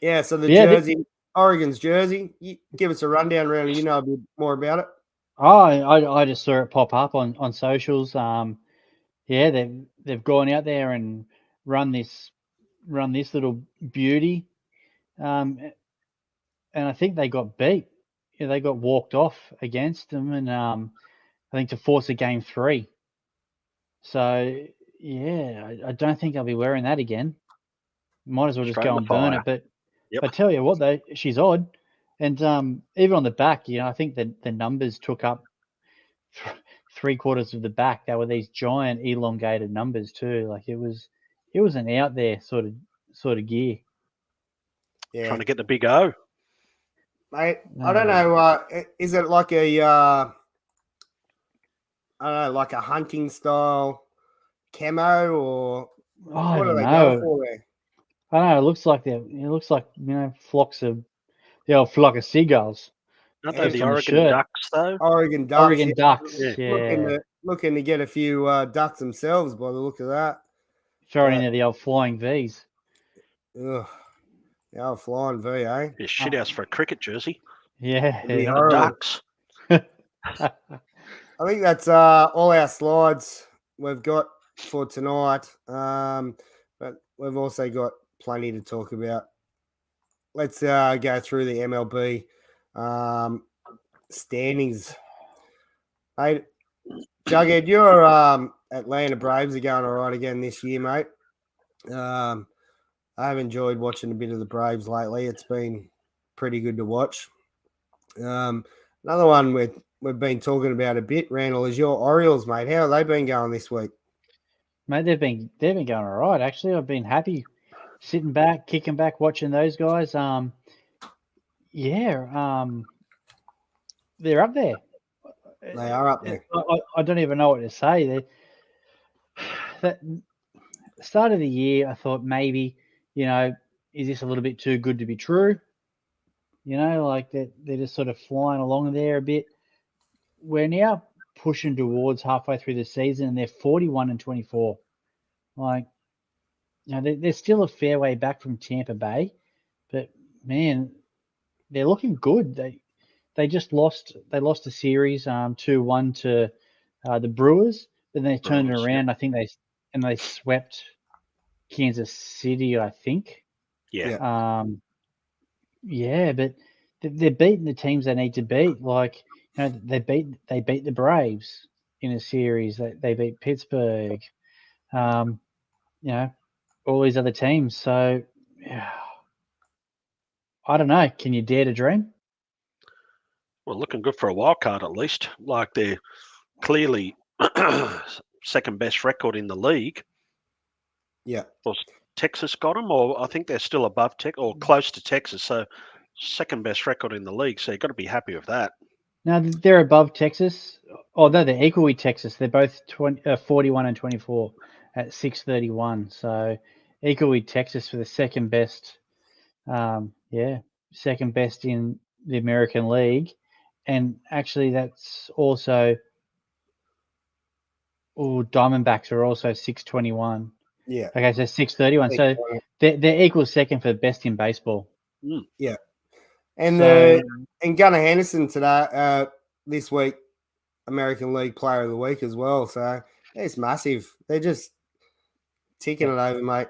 Yeah, so jersey, Oregon's jersey. Give us a rundown, Randall. You know a bit more about it. Oh, I just saw it pop up on socials. Yeah, they've gone out there and run this little beauty, and I think they got beat. Yeah, they got walked off against them, and I think to force a game 3. So yeah, I don't think I'll be wearing that again. Might as well just go and burn it. But I tell you what, though, she's odd, and even on the back, I think that the numbers took up 3/4 of the back. They were these giant elongated numbers too. Like it was an out there sort of gear. Yeah, trying to get the big O. Mate, I don't know. Is it like a like a hunting style camo, or what do they go for there? I don't know. It looks like flocks of the old flock of seagulls. Not the Oregon Ducks, though. Oregon Ducks. Yeah. Looking to get a few ducks themselves by the look of that. Throwing into the old flying Vs. Ugh. The old flying V, eh? Yeah, shit house for a cricket jersey. Yeah. Ducks. I think that's all our slides we've got for tonight. But we've also got plenty to talk about. Let's go through the MLB standings. Hey, Jughead, your Atlanta Braves are going all right again this year, mate. I've enjoyed watching a bit of the Braves lately. It's been pretty good to watch. Another one we've been talking about a bit, Randall, is your Orioles, mate. How have they been going this week? Mate, they've been going all right, actually. I've been happy sitting back, kicking back, watching those guys. They're up there. They are up there. I don't even know what to say. That start of the year, I thought maybe, is this a little bit too good to be true? Like they're just sort of flying along there a bit. We're now pushing towards halfway through the season, and they're 41-24. Like, they're still a fair way back from Tampa Bay, but man, they're looking good. They just lost. They lost a series 2-1 to the Brewers, but then they turned it Brewers, yeah. around. I think they swept Kansas City. I think. Yeah. Yeah, but they're beating the teams they need to beat. Like, they beat the Braves in a series. They beat Pittsburgh. All these other teams. So, yeah, I don't know. Can you dare to dream? Well, looking good for a wild card at least. Like they're clearly second best record in the league. Yeah. Texas got them, or I think they're still above Texas or close to Texas. So second best record in the league. So you've got to be happy with that. No, they're above Texas. Oh, no, they're equal with Texas. They're both 41 and 24 at 631. So equal with Texas for the second best. Second best in the American League. And actually, that's also Diamondbacks are also 621. Yeah. Okay, so 631. So they're equal second for best in baseball. Yeah. And Gunnar Henderson today, this week, American League Player of the Week as well. So it's massive. They're just ticking it over, mate.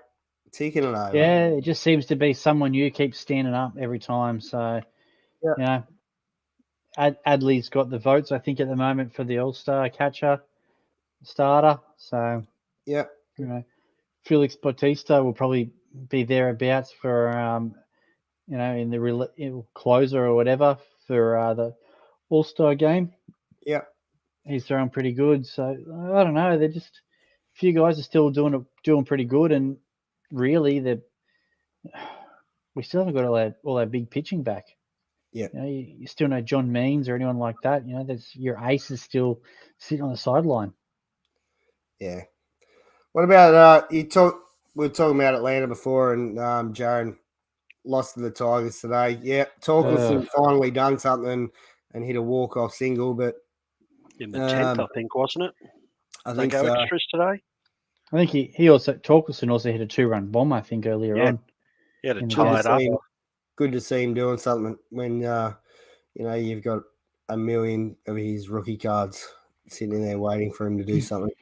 Ticking it over. Yeah, it just seems to be someone new keeps standing up every time. So, Adley's got the votes, I think, at the moment for the All-Star catcher starter. So, Felix Bautista will probably be thereabouts for, in the closer or whatever for the All-Star game. Yeah. He's throwing pretty good. So, I don't know. They're just a few guys are still doing pretty good. And really, we still haven't got all our big pitching back. Yeah. You still know John Means or anyone like that. There's your ace is still sitting on the sideline. Yeah. What about we were talking about Atlanta before, and Jaron lost to the Tigers today. Yeah, Torkelson finally done something and hit a walk-off single, but in the 10th, I think, wasn't it? I think so. Extras today. I think Torkelson also hit a 2-run bomb, I think, earlier on. Yeah, to tie it up. Good to see him doing something when you've got a million of his rookie cards sitting there waiting for him to do something.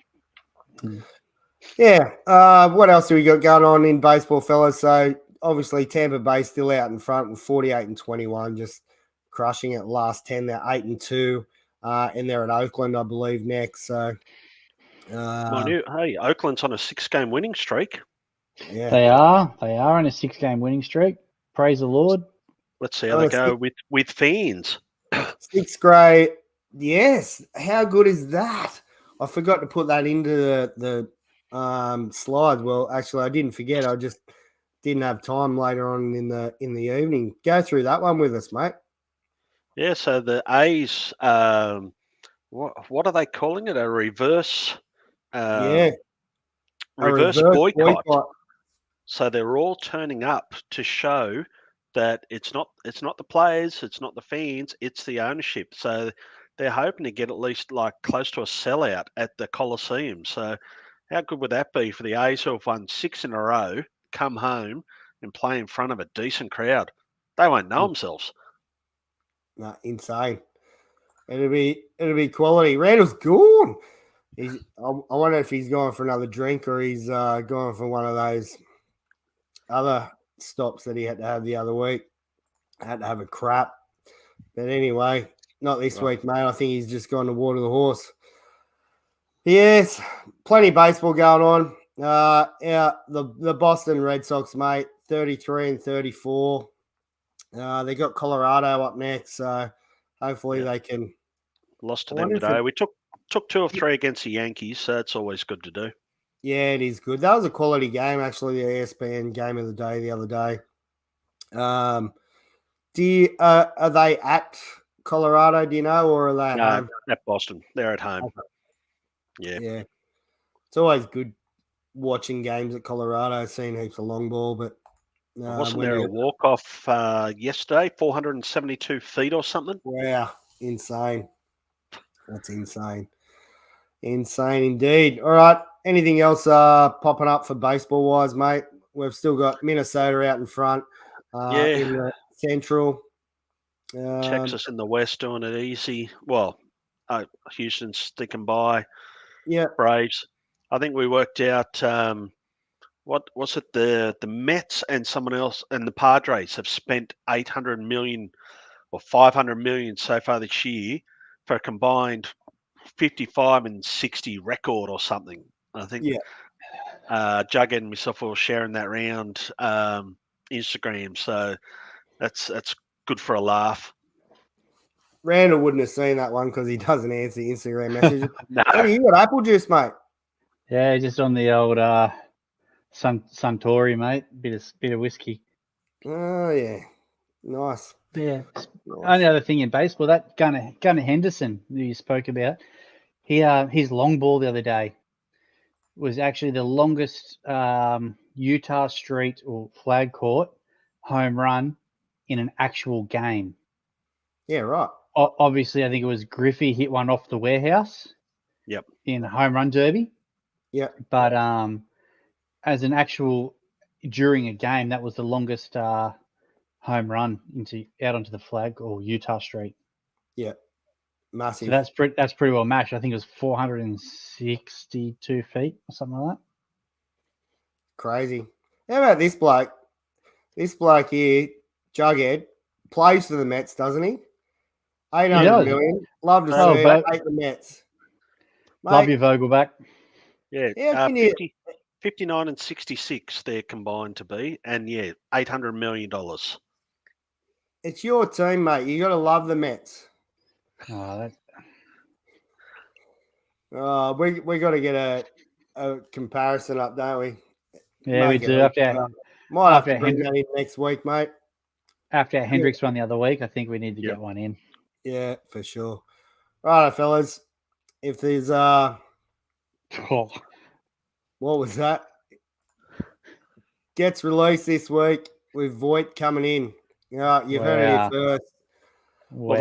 Yeah. What else do we got going on in baseball, fellas? So obviously Tampa Bay still out in front with 48 and 21, just crushing it. Last 10, they're 8-2, and they're at Oakland, I believe, next. So. Hey, Oakland's on a 6-game winning streak. Yeah, they are on a 6-game winning streak. Praise the Lord. Let's see how they go with fans. 6th grade. Yes. How good is that? I forgot to put that into the slides. Well, actually, I didn't forget. I just didn't have time later on in the evening. Go through that one with us, mate. Yeah. So the A's, what are they calling it? A reverse. Reverse boycott. So they're all turning up to show that it's not the players, it's not the fans, it's the ownership. So they're hoping to get at least like close to a sellout at the Coliseum. So how good would that be for the A's who have won 6 in a row, come home and play in front of a decent crowd? They won't know themselves. No, insane. It'll be quality. Randall's gone. I wonder if he's going for another drink or he's going for one of those other stops that he had to have the other week. Had to have a crap. But anyway, not this week, mate. I think he's just gone to water the horse. Yes, plenty of baseball going on. The Boston Red Sox, mate, 33 and 34. They got Colorado up next, so hopefully they can. Lost to them today. We took 2 or 3 against the Yankees, so it's always good to do. Yeah, it is good. That was a quality game, actually, the ESPN game of the day the other day. Are they at Colorado, do you know, or are they at home? At Boston. They're at home. Okay. Yeah. It's always good watching games at Colorado, seeing heaps of long ball, but wasn't there a walk-off yesterday, 472 feet or something? Wow, insane. That's insane. Insane indeed. All right. Anything else popping up for baseball-wise, mate? We've still got Minnesota out in front in the Central. Texas in the West doing it easy. Well, Houston's sticking by. Yeah. Braves. I think we worked out what was it? The Mets and someone else and the Padres have spent 800 million or 500 million so far this year for a combined 55 and 60 record or something. I think Jughead and myself were sharing that around Instagram, so that's good for a laugh. Randall wouldn't have seen that one because he doesn't answer the Instagram messages. No. What do you got? Apple juice, mate? Yeah, just on the old Suntory, mate. Bit of whiskey. Oh yeah, nice. Yeah. Nice. Only other thing in baseball, that Gunnar Henderson who you spoke about, his long ball the other day was actually the longest Utah Street or flag court home run in an actual game. Yeah, right. Obviously, I think it was Griffey hit one off the warehouse. Yep. In the home run derby. Yep. But as an actual during a game, that was the longest home run out onto the flag or Utah Street. Yeah, massive. So that's pretty well matched. I think it was 462 feet or something like that. Crazy. How about this bloke? This bloke here, Jughead, plays for the Mets, doesn't he? 800 million. Love to see it. I hate the Mets. Mate, love your Vogelback. Yeah, 59 and 66 they're combined to be, and yeah, $800 million. It's your team, mate. You got to love the Mets. Oh, we got to get a comparison up, don't we? Yeah, we do. Might have to bring that in next week, mate. After Hendricks won the other week, I think we need to get one in. Yeah, for sure. Right, fellas. If there's what was that? Gets released this week with Voigt coming in. You've heard it here first. Well,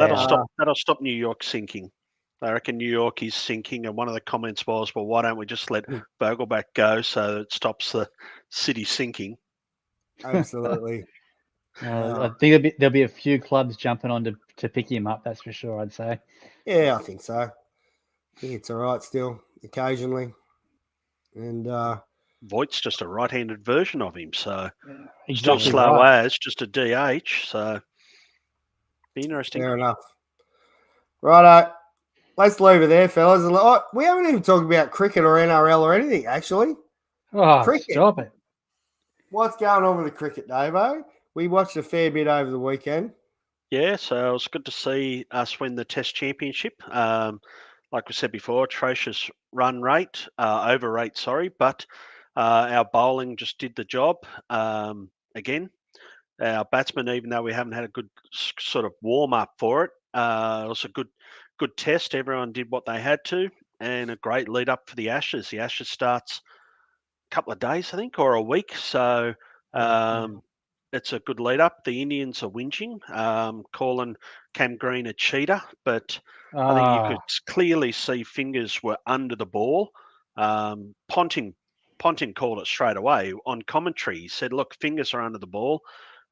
that'll stop New York sinking. I reckon New York is sinking, and one of the comments was, "Well, why don't we just let Vogelback go so it stops the city sinking?" Absolutely. I think there'll be a few clubs jumping on to pick him up. That's for sure. I'd say. Yeah, I think so. I think it's all right still, occasionally. And Voigt's just a right-handed version of him, so exactly still slow as just a DH. So interesting. Fair enough. Righto. Let's leave it there, fellas. We haven't even talked about cricket or NRL or anything, actually. Oh, cricket. Stop it. What's going on with the cricket, Davo? We watched a fair bit over the weekend. Yeah, so it was good to see us win the Test Championship. Like we said before, atrocious run rate, but our bowling just did the job again. Our batsmen, even though we haven't had a good sort of warm-up for it, it was a good test. Everyone did what they had to, and a great lead-up for the Ashes. The Ashes starts a couple of days, I think, or a week, so it's a good lead-up. The Indians are whinging, calling Cam Green a cheater, but I think you could clearly see fingers were under the ball. Ponting called it straight away on commentary. He said, look, fingers are under the ball,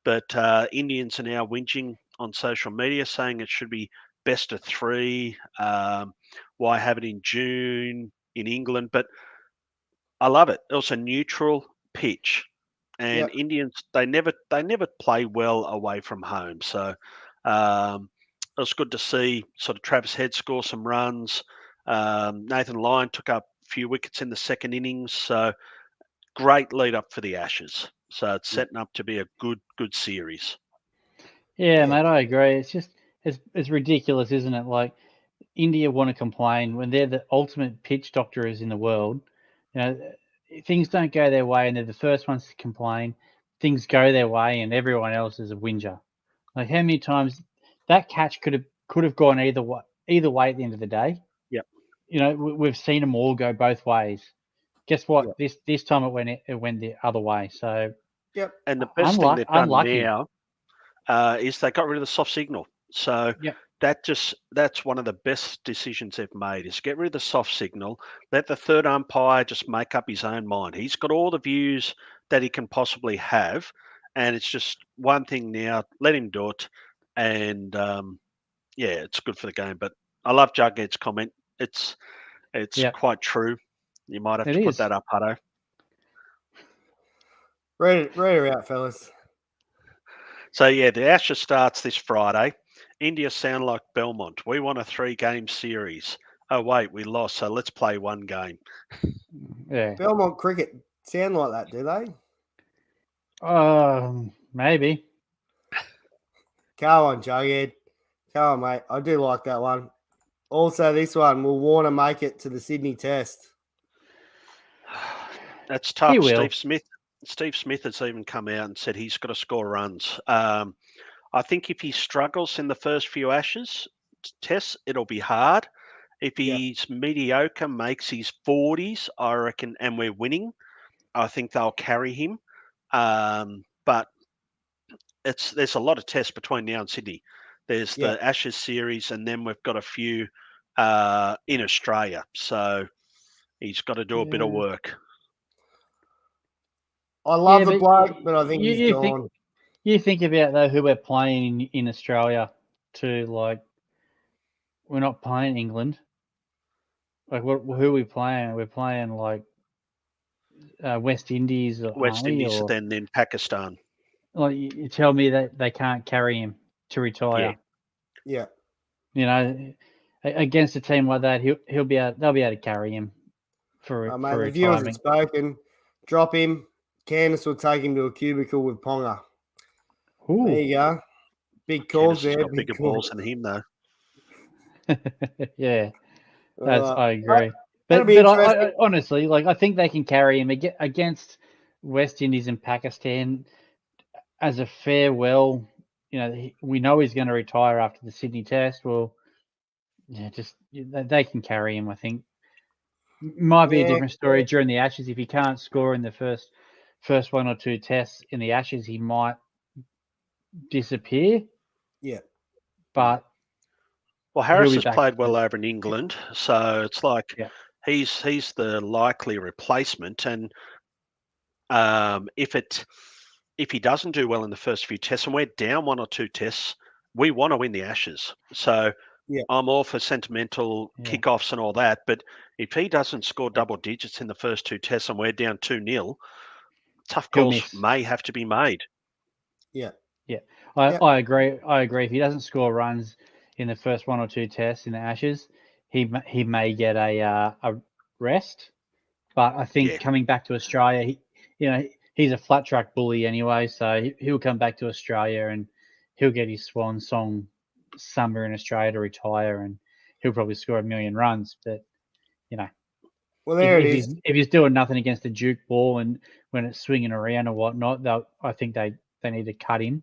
but Indians are now whinging on social media saying it should be best of 3. Why have it in June in England? But I love it. It was a neutral pitch. And Indians, they never play well away from home. So it was good to see sort of Travis Head score some runs. Nathan Lyon took up a few wickets in the second innings. So great lead up for the Ashes. So it's setting up to be a good series. Yeah, mate, I agree. It's just it's ridiculous, isn't it? Like India want to complain when they're the ultimate pitch doctors in the world. You know, things don't go their way and they're the first ones to complain. Things go their way and everyone else is a whinger. Like how many times that catch could have gone either way at the end of the day. Yep. You know, we've seen them all go both ways. Guess what? Yep. This time it went the other way. So yep. And the best thing they've done now is they got rid of the soft signal. So that's one of the best decisions they've made is get rid of the soft signal, let the third umpire just make up his own mind. He's got all the views that he can possibly have, and it's just one thing now, let him do it. and yeah, it's good for the game. But I love Jughead's comment. It's Yep. quite true. You might have It to put is. that up, Hutto. Read her out, fellas. So yeah, the Ashes starts this Friday. India sound like Belmont. We want a 3-game series. Oh wait, we lost, so let's play one game. Yeah. Belmont cricket sound like that, do they? Maybe. Come on, Jughead. Come on, mate. I do like that one. Also, this one, will Warner make it to the Sydney Test? That's tough. He will. Steve Smith has even come out and said he's got to score runs. I think if he struggles in the first few Ashes tests, it'll be hard. If Yeah. he's mediocre, makes his 40s, I reckon, and we're winning, I think they'll carry him. But there's a lot of tests between now and Sydney. There's Yeah. the Ashes series, and then we've got a few in Australia. So he's got to do a bit of Yeah. work. I love Yeah, the but bloke, but I think you- he's you gone. think- You think about though who we're playing in Australia too. Like, we're not playing England. Like, who are we playing? We're playing like West Indies, or West Army, Indies, or then Pakistan. like you tell me that they can't carry him to retire. Yeah. You know, against a team like that, they'll be able to carry him for Mate, the viewers have retirement. spoken. Drop him. Candace will take him to a cubicle with Ponga. Ooh. There you go. Big calls Candace has there. got Big bigger calls. balls than him, though. Yeah, Uh, I agree. that'll But be interesting. I honestly, like, I think they can carry him against West Indies and Pakistan as a farewell. You know, we know he's going to retire after the Sydney Test. Well, yeah, they can carry him. I think might be a Yeah. different story during the Ashes. If he can't score in the first 1 or 2 tests in the Ashes, he might disappear. Yeah. But Well, Harris be has back. played well over in England, so it's like Yeah. he's the likely replacement. And if he doesn't do well in the first few tests, and we're down 1 or 2 tests, we want to win the Ashes. So Yeah. I'm all for sentimental kickoffs and all that. But if he doesn't score double digits in the first 2 tests and we're down 2-0, tough He'll calls miss. may have to be made. Yeah. I agree. I agree. If he doesn't score runs in the first 1 or 2 tests in the Ashes, he may get a rest. But I think coming back to Australia, he's a flat track bully anyway, so he'll come back to Australia and he'll get his swan song somewhere in Australia to retire, and he'll probably score 1 million runs. But Well, there it if is. he's doing nothing against the Duke ball and when it's swinging around or whatnot, I think they need to cut him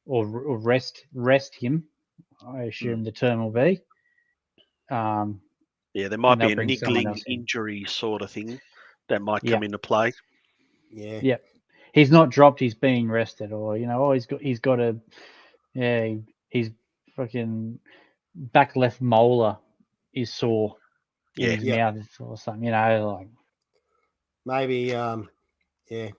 or rest him. I assume the term will be. Yeah, there might be they'll a bring someone niggling else in. injury sort of thing that might come into play. Yeah. Yeah. He's not dropped. He's being rested, or he's got a he's fucking back left molar is sore in his mouth or something. Like maybe. Yeah.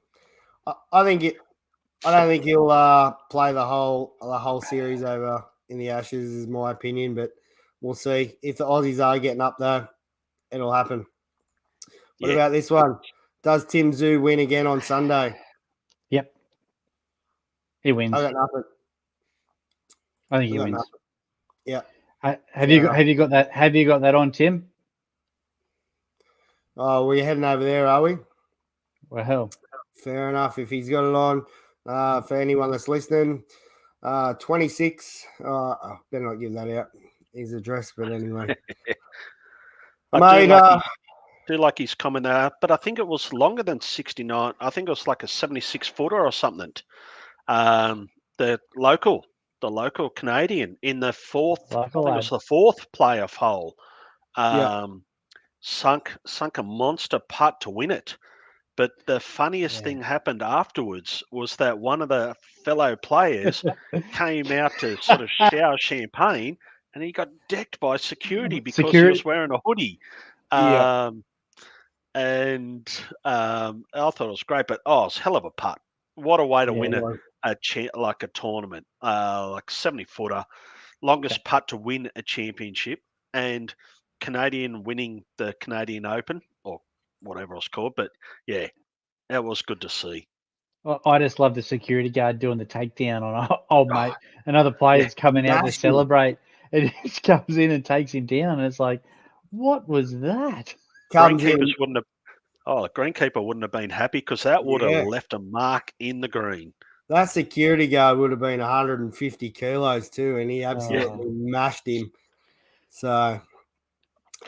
I don't think he'll play the whole series over in the Ashes, is my opinion. But we'll see. If the Aussies are getting up there, it'll happen. What about this one? Does Tim Zoo win again on Sunday? Yep. He wins. I got nothing. I think he wins. Nothing. Yeah. Have you got that? Have you got that on, Tim? Oh, we're heading over there, are we? Well, fair enough. If he's got it on, for anyone that's listening, 26. I better not give that out. His address, but anyway. I do like his comment there, but I think it was longer than 69. I think it was like a 76-footer or something. The local Canadian in the fourth. I think it was the 4th playoff hole. Sunk a monster putt to win it. But the funniest thing happened afterwards was that one of the fellow players came out to sort of shower champagne, and he got decked by security because he was wearing a hoodie. And I thought it was great, but it was a hell of a putt. What a way to win it. like a tournament, like 70-footer, longest putt to win a championship, and Canadian winning the Canadian Open or whatever it's called. But yeah, that was good to see. I just love the security guard doing the takedown on old mate. Another player's coming out to Nasty. celebrate, and he just comes in and takes him down. And it's like, what was that? Comes in. Greenkeepers wouldn't have. Oh, the greenkeeper wouldn't have been happy because that would have Yeah. left a mark in the green. That security guard would have been 150 kilos too, and he absolutely mashed him. So,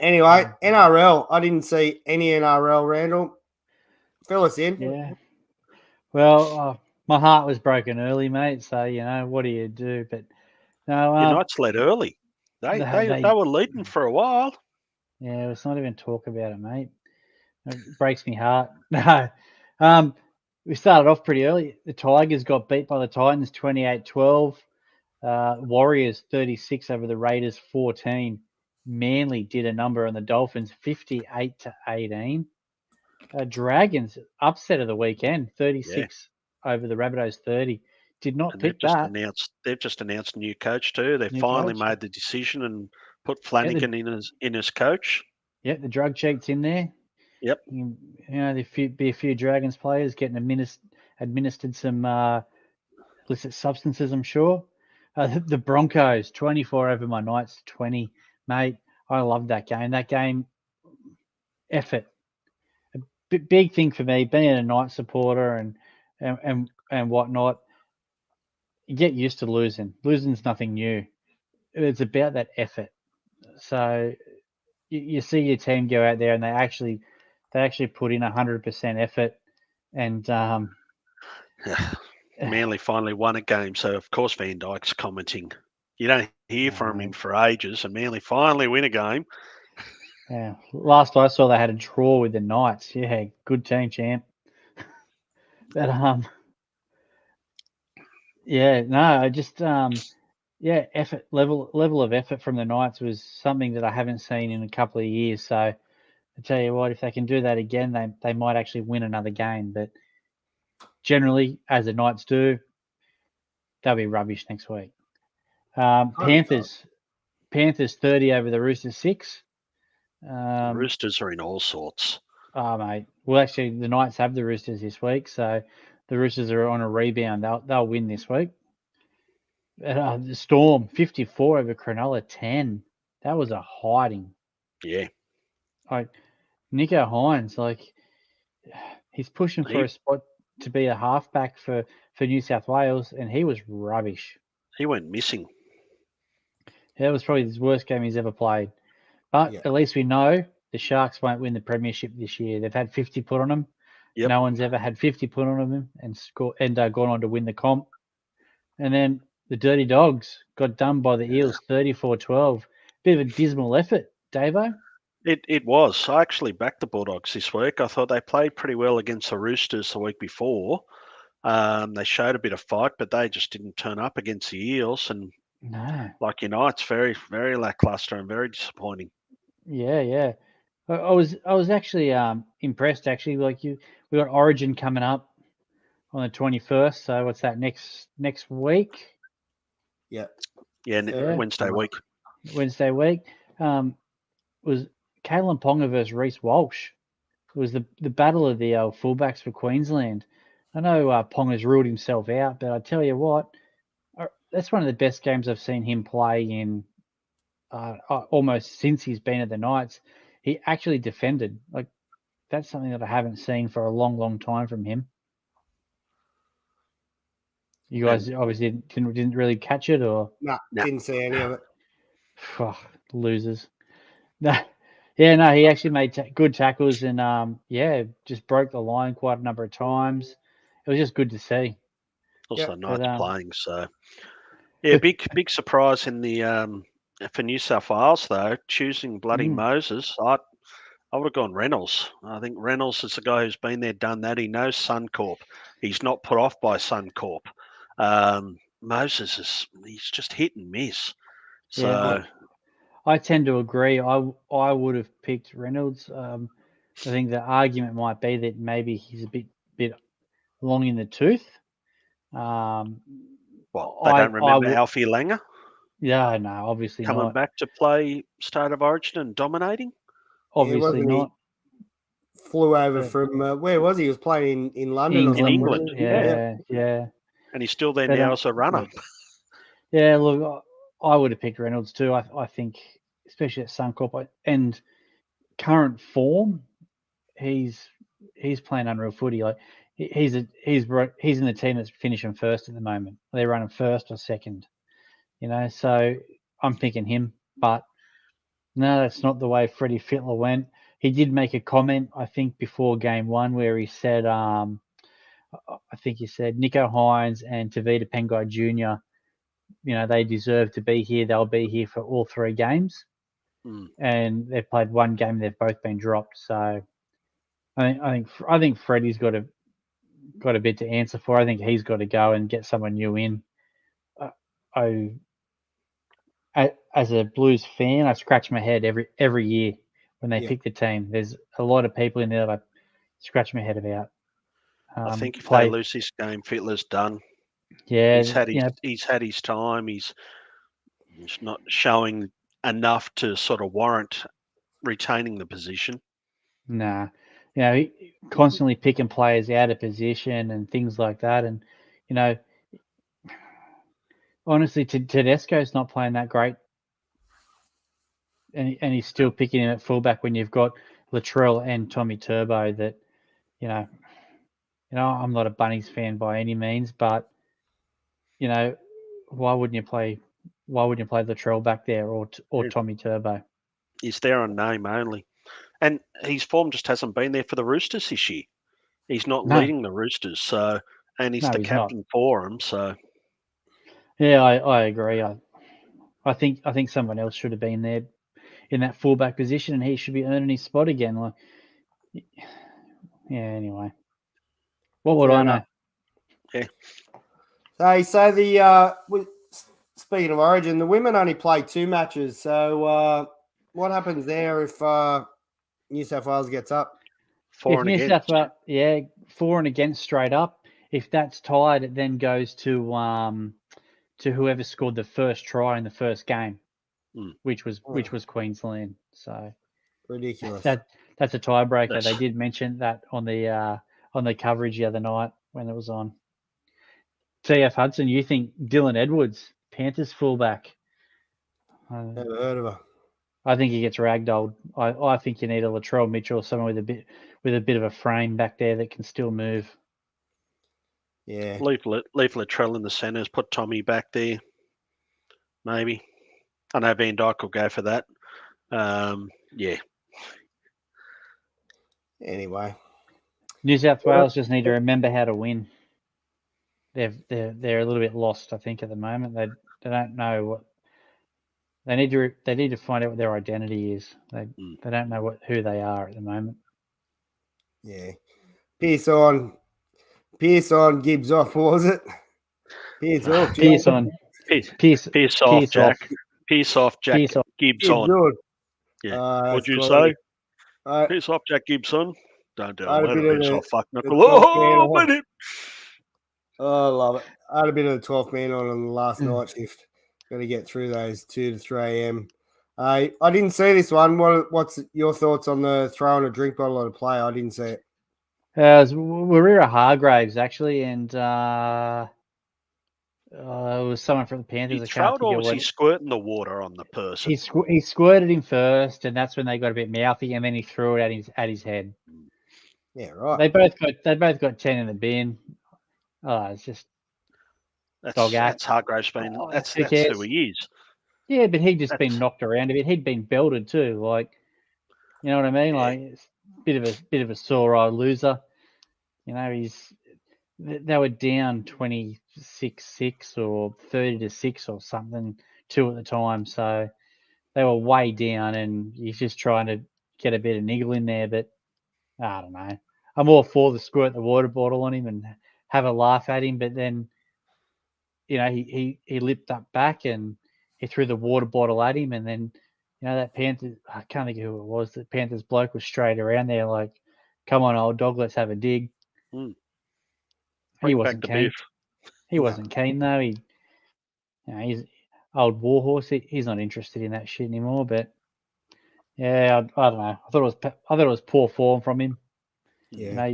anyway, NRL. I didn't see any NRL, Randall. Fill us in. Yeah. Well, my heart was broken early, mate. So what do you do? But no, Unites led early. They were leading for a while. Yeah, let's not even talk about it, mate. It breaks me heart. No. We started off pretty early. The Tigers got beat by the Titans 28-12. Warriors 36 over the Raiders 14. Manly did a number on the Dolphins 58-18. Dragons upset of the weekend 36 over the Rabbitohs 30. Did not pick that. They've just announced a new coach too. They finally made the decision and put Flanagan in as coach. Yep, the drug cheat's in there. Yep. There'll be a few Dragons players getting administered some illicit substances, I'm sure. The Broncos, 24 over my Knights, 20. Mate, I love that game. That game, effort. A big thing for me, being a Knights supporter and whatnot, you get used to losing. Losing's nothing new. It's about that effort. So you see your team go out there and they actually put in 100% effort, and Manly finally won a game, so of course Van Dijk's commenting. You don't hear from him for ages, and Manly finally win a game. Yeah, last I saw they had a draw with the Knights. Yeah, good team, champ. But effort level of effort from the Knights was something that I haven't seen in a couple of years. So I tell you what, if they can do that again, they might actually win another game. But generally, as the Knights do, they'll be rubbish next week. Panthers 30 over the Roosters 6. Roosters are in all sorts. Oh, mate. Well, actually, the Knights have the Roosters this week, so the Roosters are on a rebound. They'll win this week. The Storm 54 over Cronulla 10. That was a hiding. Yeah. Like Nico Hines, he's pushing for a spot to be a halfback for New South Wales, and he was rubbish. He went missing. Yeah, that was probably his worst game he's ever played. But at least we know the Sharks won't win the premiership this year. They've had 50 put on them. Yep. No one's ever had 50 put on them and gone on to win the comp. And then the Dirty Dogs got done by the Eels 34-12. Bit of a dismal effort, Davo. It was. I actually backed the Bulldogs this week. I thought they played pretty well against the Roosters the week before. They showed a bit of fight, but they just didn't turn up against the Eels. And like it's very, very lackluster and very disappointing. Yeah. I was actually impressed. Actually, we got Origin coming up on the 21st. So what's that next week? Yeah. Wednesday week. Wednesday week was Kalen Ponga versus Reece Walsh. It was the battle of the fullbacks for Queensland. I know Ponga's ruled himself out, but I tell you what, that's one of the best games I've seen him play in almost since he's been at the Knights. He actually defended. That's something that I haven't seen for a long, long time from him. You guys obviously didn't really catch it, or no, didn't see any of it. Losers. No, he actually made good tackles and just broke the line quite a number of times. It was just good to see. Also, Knights playing, so big surprise in the for New South Wales though, choosing bloody Moses. I would have gone Reynolds. I think Reynolds is the guy who's been there, done that. He knows Suncorp. He's not put off by Suncorp. Moses he's just hit and miss. So I tend to agree. I would have picked Reynolds. I think the argument might be that maybe he's a bit long in the tooth. What, they don't remember Alfie Langer Yeah, no, obviously coming not. back to play State of Origin and dominating? Obviously not. Flew over from where was he? He was playing in London or something. England. Yeah. And he's still there But, now as a runner. Yeah, look, I would have picked Reynolds too. I think, especially at Suncorp and current form, he's playing unreal footy. Like he's in the team that's finishing first at the moment. They're running first or second, So I'm picking him, but no, that's not the way Freddie Fittler went. He did make a comment, I think, before game one where he said, I think he said Nico Hines and Tavita Pengai Jr., they deserve to be here. They'll be here for all 3 games. And they've played 1 game. They've both been dropped. So I think Freddie's got a bit to answer for. I think he's got to go and get someone new in. As a Blues fan, I scratch my head every year when they pick the team. There's a lot of people in there that I scratch my head about. I think if they lose this game, Fittler's done. Yeah, he's had his time. He's not showing enough to sort of warrant retaining the position. Nah, he constantly picking players out of position and things like that. And honestly, Tedesco's not playing that great, and he's still picking him at fullback when you've got Latrell and Tommy Turbo. That I'm not a Bunnies fan by any means, but why wouldn't you play Latrell back there or Tommy Turbo? He's there on name only, and his form just hasn't been there for the Roosters this year. He's not leading the Roosters, and he's the captain for them. So yeah, I agree. I think someone else should have been there in that fullback position, and he should be earning his spot again. Like, yeah. Anyway, what would I know? Yeah. So speaking of Origin, the women only play 2 matches. So what happens there if New South Wales gets up? 4 and against. 4 and against straight up. If that's tied, it then goes to whoever scored the first try in the first game, which was Queensland. So ridiculous. That's a tiebreaker. They did mention that on the coverage the other night when it was on. TF Hudson, you think Dylan Edwards, Panthers fullback? Never heard of her. I think he gets ragdolled. I think you need a Latrell Mitchell or someone with a bit of a frame back there that can still move. Yeah. Leave Latrell in the centres, put Tommy back there. Maybe. I know Van Dyke will go for that. Yeah. Anyway. New South Wales just need to remember how to win. They're a little bit lost, I think, at the moment. They don't know what they need to find out what their identity is. They don't know who they are at the moment. Yeah. Pierce on, Gibbs off, what was it? Pierce off, Pierce on. Pierce off, Jack. Pierce off, Jack. Gibbs on. Good. Yeah. What'd you say? Pierce off, Jack Gibson. Don't do it. Pierce off, fuck knuckle. Oh, I love it. I had a bit of the 12th man on the last night shift. Got to get through those 2 to 3 a.m. I didn't see this one. What's your thoughts on the throwing a drink bottle at a player? I didn't see it. It was Warira Hargraves, actually, and it was someone from the Panthers. He threw it, or was he squirting the water on the person? He squirted him first, and that's when they got a bit mouthy, and then he threw it at his head. Yeah, right. They both got 10 in the bin. Oh, it's just dog act. That's Hargraves been. That's who he is. Yeah, but he'd just been knocked around a bit. He'd been belted too. Like, you know what I mean? Yeah. Like, it's a bit of a sore-eyed loser. They were down 26-6 or 30-6 or something, 2 at the time. So they were way down, and he's just trying to get a bit of niggle in there. But I don't know. I'm all for the squirt the water bottle on him and have a laugh at him. But then, he lipped up back and he threw the water bottle at him. And then, that Panthers, I can't think of who it was, the Panthers bloke was straight around there like, come on, old dog, let's have a dig. He wasn't keen. He wasn't keen though. He's old warhorse. He's not interested in that shit anymore. But yeah, I don't know. I thought it was poor form from him. Yeah.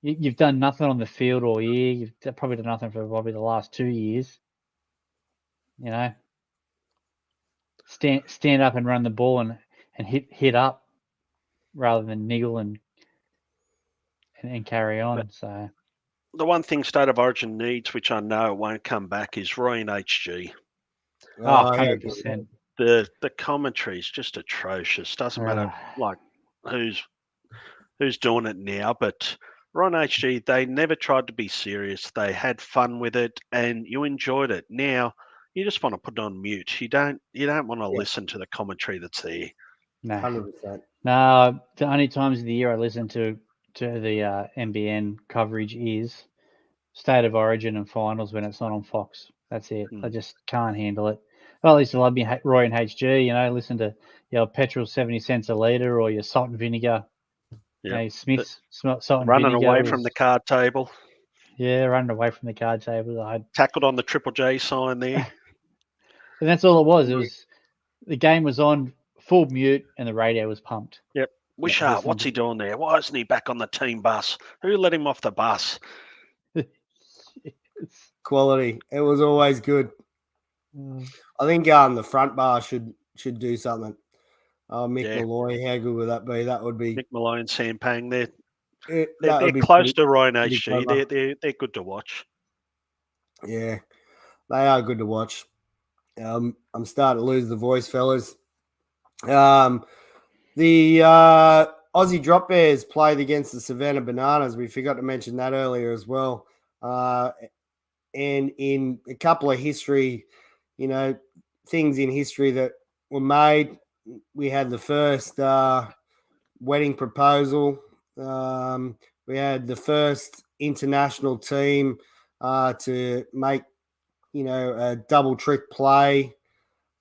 You've done nothing on the field all year. You've probably done nothing for probably the last 2 years. Stand up and run the ball and hit up rather than niggle and carry on. So the one thing State of Origin needs, which I know won't come back, is Roy and HG. 100%. The commentary is just atrocious. Doesn't matter like who's doing it now, but Ron HG, they never tried to be serious. They had fun with it, and you enjoyed it. Now you just want to put it on mute. You don't want to listen to the commentary that's there. No, 100%. No, the only times of the year I listen to the NBN coverage is State of Origin and finals when it's not on Fox. That's it. I just can't handle it. Well, at least I love me Roy and HG. Listen to your petrol 70 cents a litre or your salt and vinegar. Yeah, Smith's salt and running vinegar. Running away from the card table. Yeah, running away from the card table. I tackled on the Triple J sign there. And that's all it was. It was the game was on full mute and the radio was pumped. Yep. Wishart, what's he doing there? Why isn't he back on the team bus? Who let him off the bus? Quality. It was always good. I think the front bar should do something. Mick Malloy, how good would that be? That would be Mick Malloy and Sam Pang. They're be close to Ryan HG. They're good to watch. Yeah, they are good to watch. I'm starting to lose the voice, fellas. The Aussie Drop Bears played against the Savannah Bananas. We forgot to mention that earlier as well. And in a couple of history, things in history that were made, we had the first wedding proposal. We had the first international team to make, a double trick play.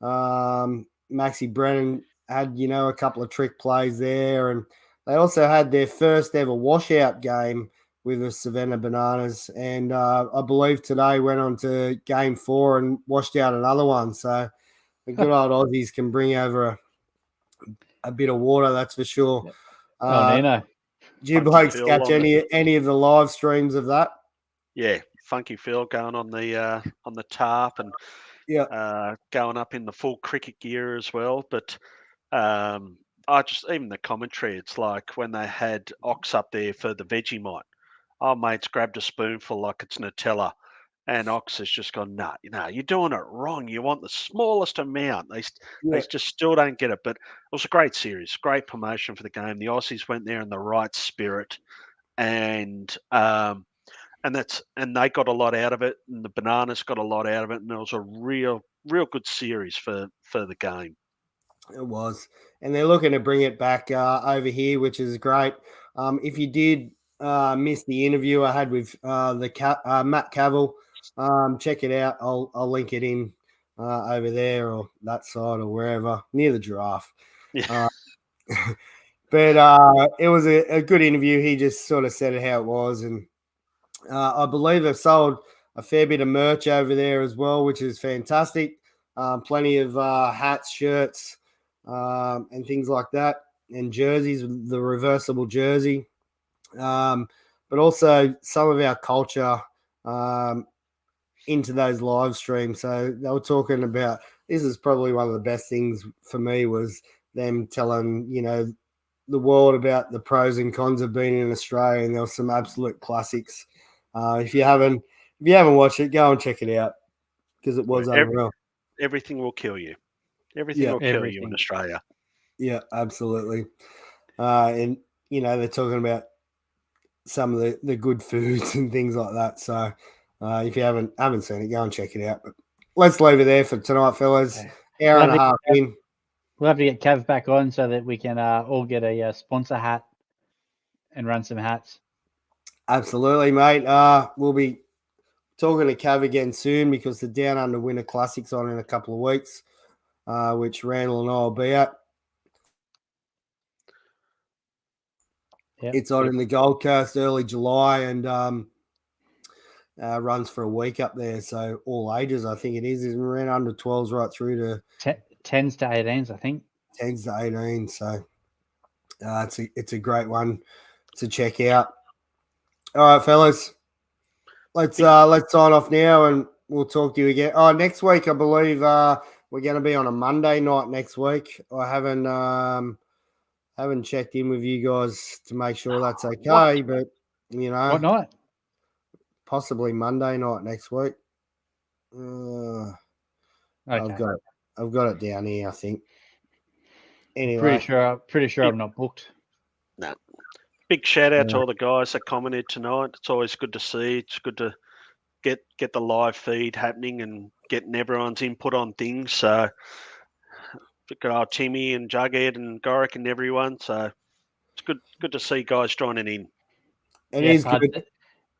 Maxi Brennan had, a couple of trick plays there. And they also had their first ever washout game with the Savannah Bananas. And I believe today went on to game 4 and washed out another one. So the good old Aussies can bring over a bit of water, that's for sure. Nino. Did you blokes catch any of the live streams of that? Yeah, Funky Phil going on the tarp and going up in the full cricket gear as well. But even the commentary, it's like when they had Ox up there for the Vegemite. Oh, mate's grabbed a spoonful like it's Nutella. And Ox has just gone, nah, you're doing it wrong. You want the smallest amount. They just still don't get it. But it was a great series, great promotion for the game. The Aussies went there in the right spirit, and they got a lot out of it, and the Bananas got a lot out of it, and it was a real good series for the game. It was, and they're looking to bring it back over here, which is great. If you did miss the interview I had with Matt Cavill, check it out. I'll link it in over there or that side or wherever near the giraffe. Yeah. But it was a good interview. He just sort of said it how it was, and I believe they've sold a fair bit of merch over there as well, which is fantastic. Plenty of hats, shirts, and things like that, and jerseys, the reversible jersey. But also some of our culture into those live streams. So they were talking about, this is probably one of the best things for me, was them telling, the world about the pros and cons of being in Australia, and there were some absolute classics. If you haven't watched it, go and check it out, because it was unreal. Everything will kill you. Everything will kill you in Australia. Yeah, absolutely. And they're talking about some of the good foods and things like that. So if you haven't seen it, go and check it out. But let's leave it there for tonight, fellas. Hour and a half in. We'll have to get Cav back on so that we can all get a sponsor hat and run some hats. Absolutely, mate. We'll be talking to Cav again soon, because the Down Under Winter Classic's on in a couple of weeks, which Randall and I will be at. Yep. It's on in the Gold Coast early July, and runs for a week up there. So all ages, I think it is. It's around under 12s right through to 10s to 18s, I think. 10s to 18. So it's a great one to check out. All right, fellas. Let's sign off now, and we'll talk to you again. Oh, next week I believe we're going to be on a Monday night next week. I haven't checked in with you guys to make sure that's okay, but What night? possibly Monday night next week. Okay. I've got it down here, I think. Anyway, Pretty sure I'm not booked. No. Big shout out to all the guys that commented tonight. It's always good to see. It's good to get the live feed happening and getting everyone's input on things. So good old Timmy and Jughead and Gorick and everyone. So it's good to see guys joining in. It is good.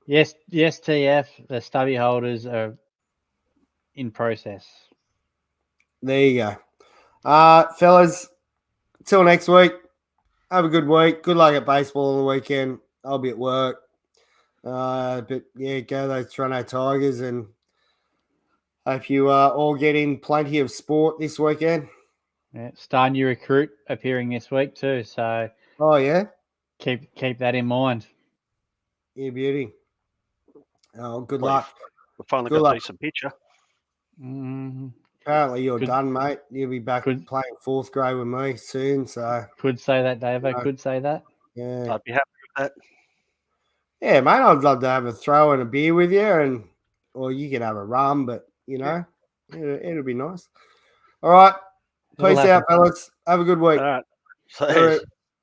Yes, TF, the stubby holders are in process. There you go. Fellas, till next week. Have a good week. Good luck at baseball on the weekend. I'll be at work. But yeah, go those Toronto Tigers, and hope you all get in plenty of sport this weekend. Yeah, star new recruit appearing this week too. So yeah, keep that in mind. Yeah, beauty. Oh, good luck. We finally Good got luck. a decent picture. Apparently you're done, mate. You'll be back playing 4th grade with me soon. So could say that, Dave. I could say that. Yeah, I'd be happy with that. Yeah, mate. I'd love to have a throw and a beer with you, or you can have a rum, but it'll be nice. All right. Peace out, fellas. Have a good week. All right.